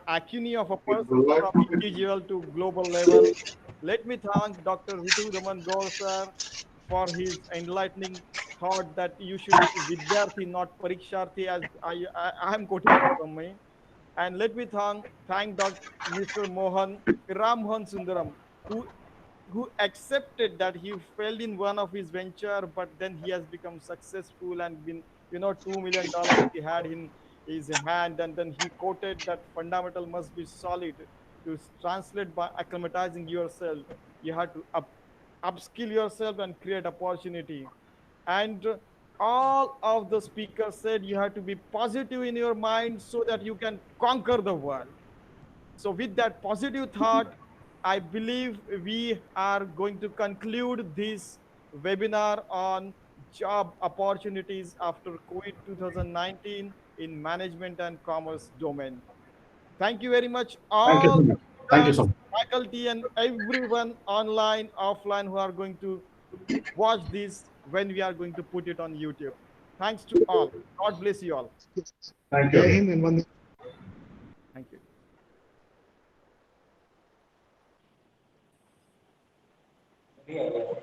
acumen of a person from individual to global level. Let me thank Dr. Ritu Raman Gaur sir for his enlightening thought that you should be Vidyarthi, not Pariksharthi, as I am quoting from me. And let me thank Dr. Mr. Ram Mohan Sundaram, who accepted that he failed in one of his venture, but then he has become successful and been, $2 million he had in his hand. And then he quoted that fundamental must be solid. To translate by acclimatizing yourself, you have to upskill yourself and create opportunity. And all of the speakers said you have to be positive in your mind so that you can conquer the world. So with that positive thought, I believe we are going to conclude this webinar on job opportunities after COVID 2019 in management and commerce domain. Thank you very much, all Thank you so much. faculty and everyone online, offline who are going to watch this when we are going to put it on YouTube. Thanks to all. God bless you all. Thank you. Thank you.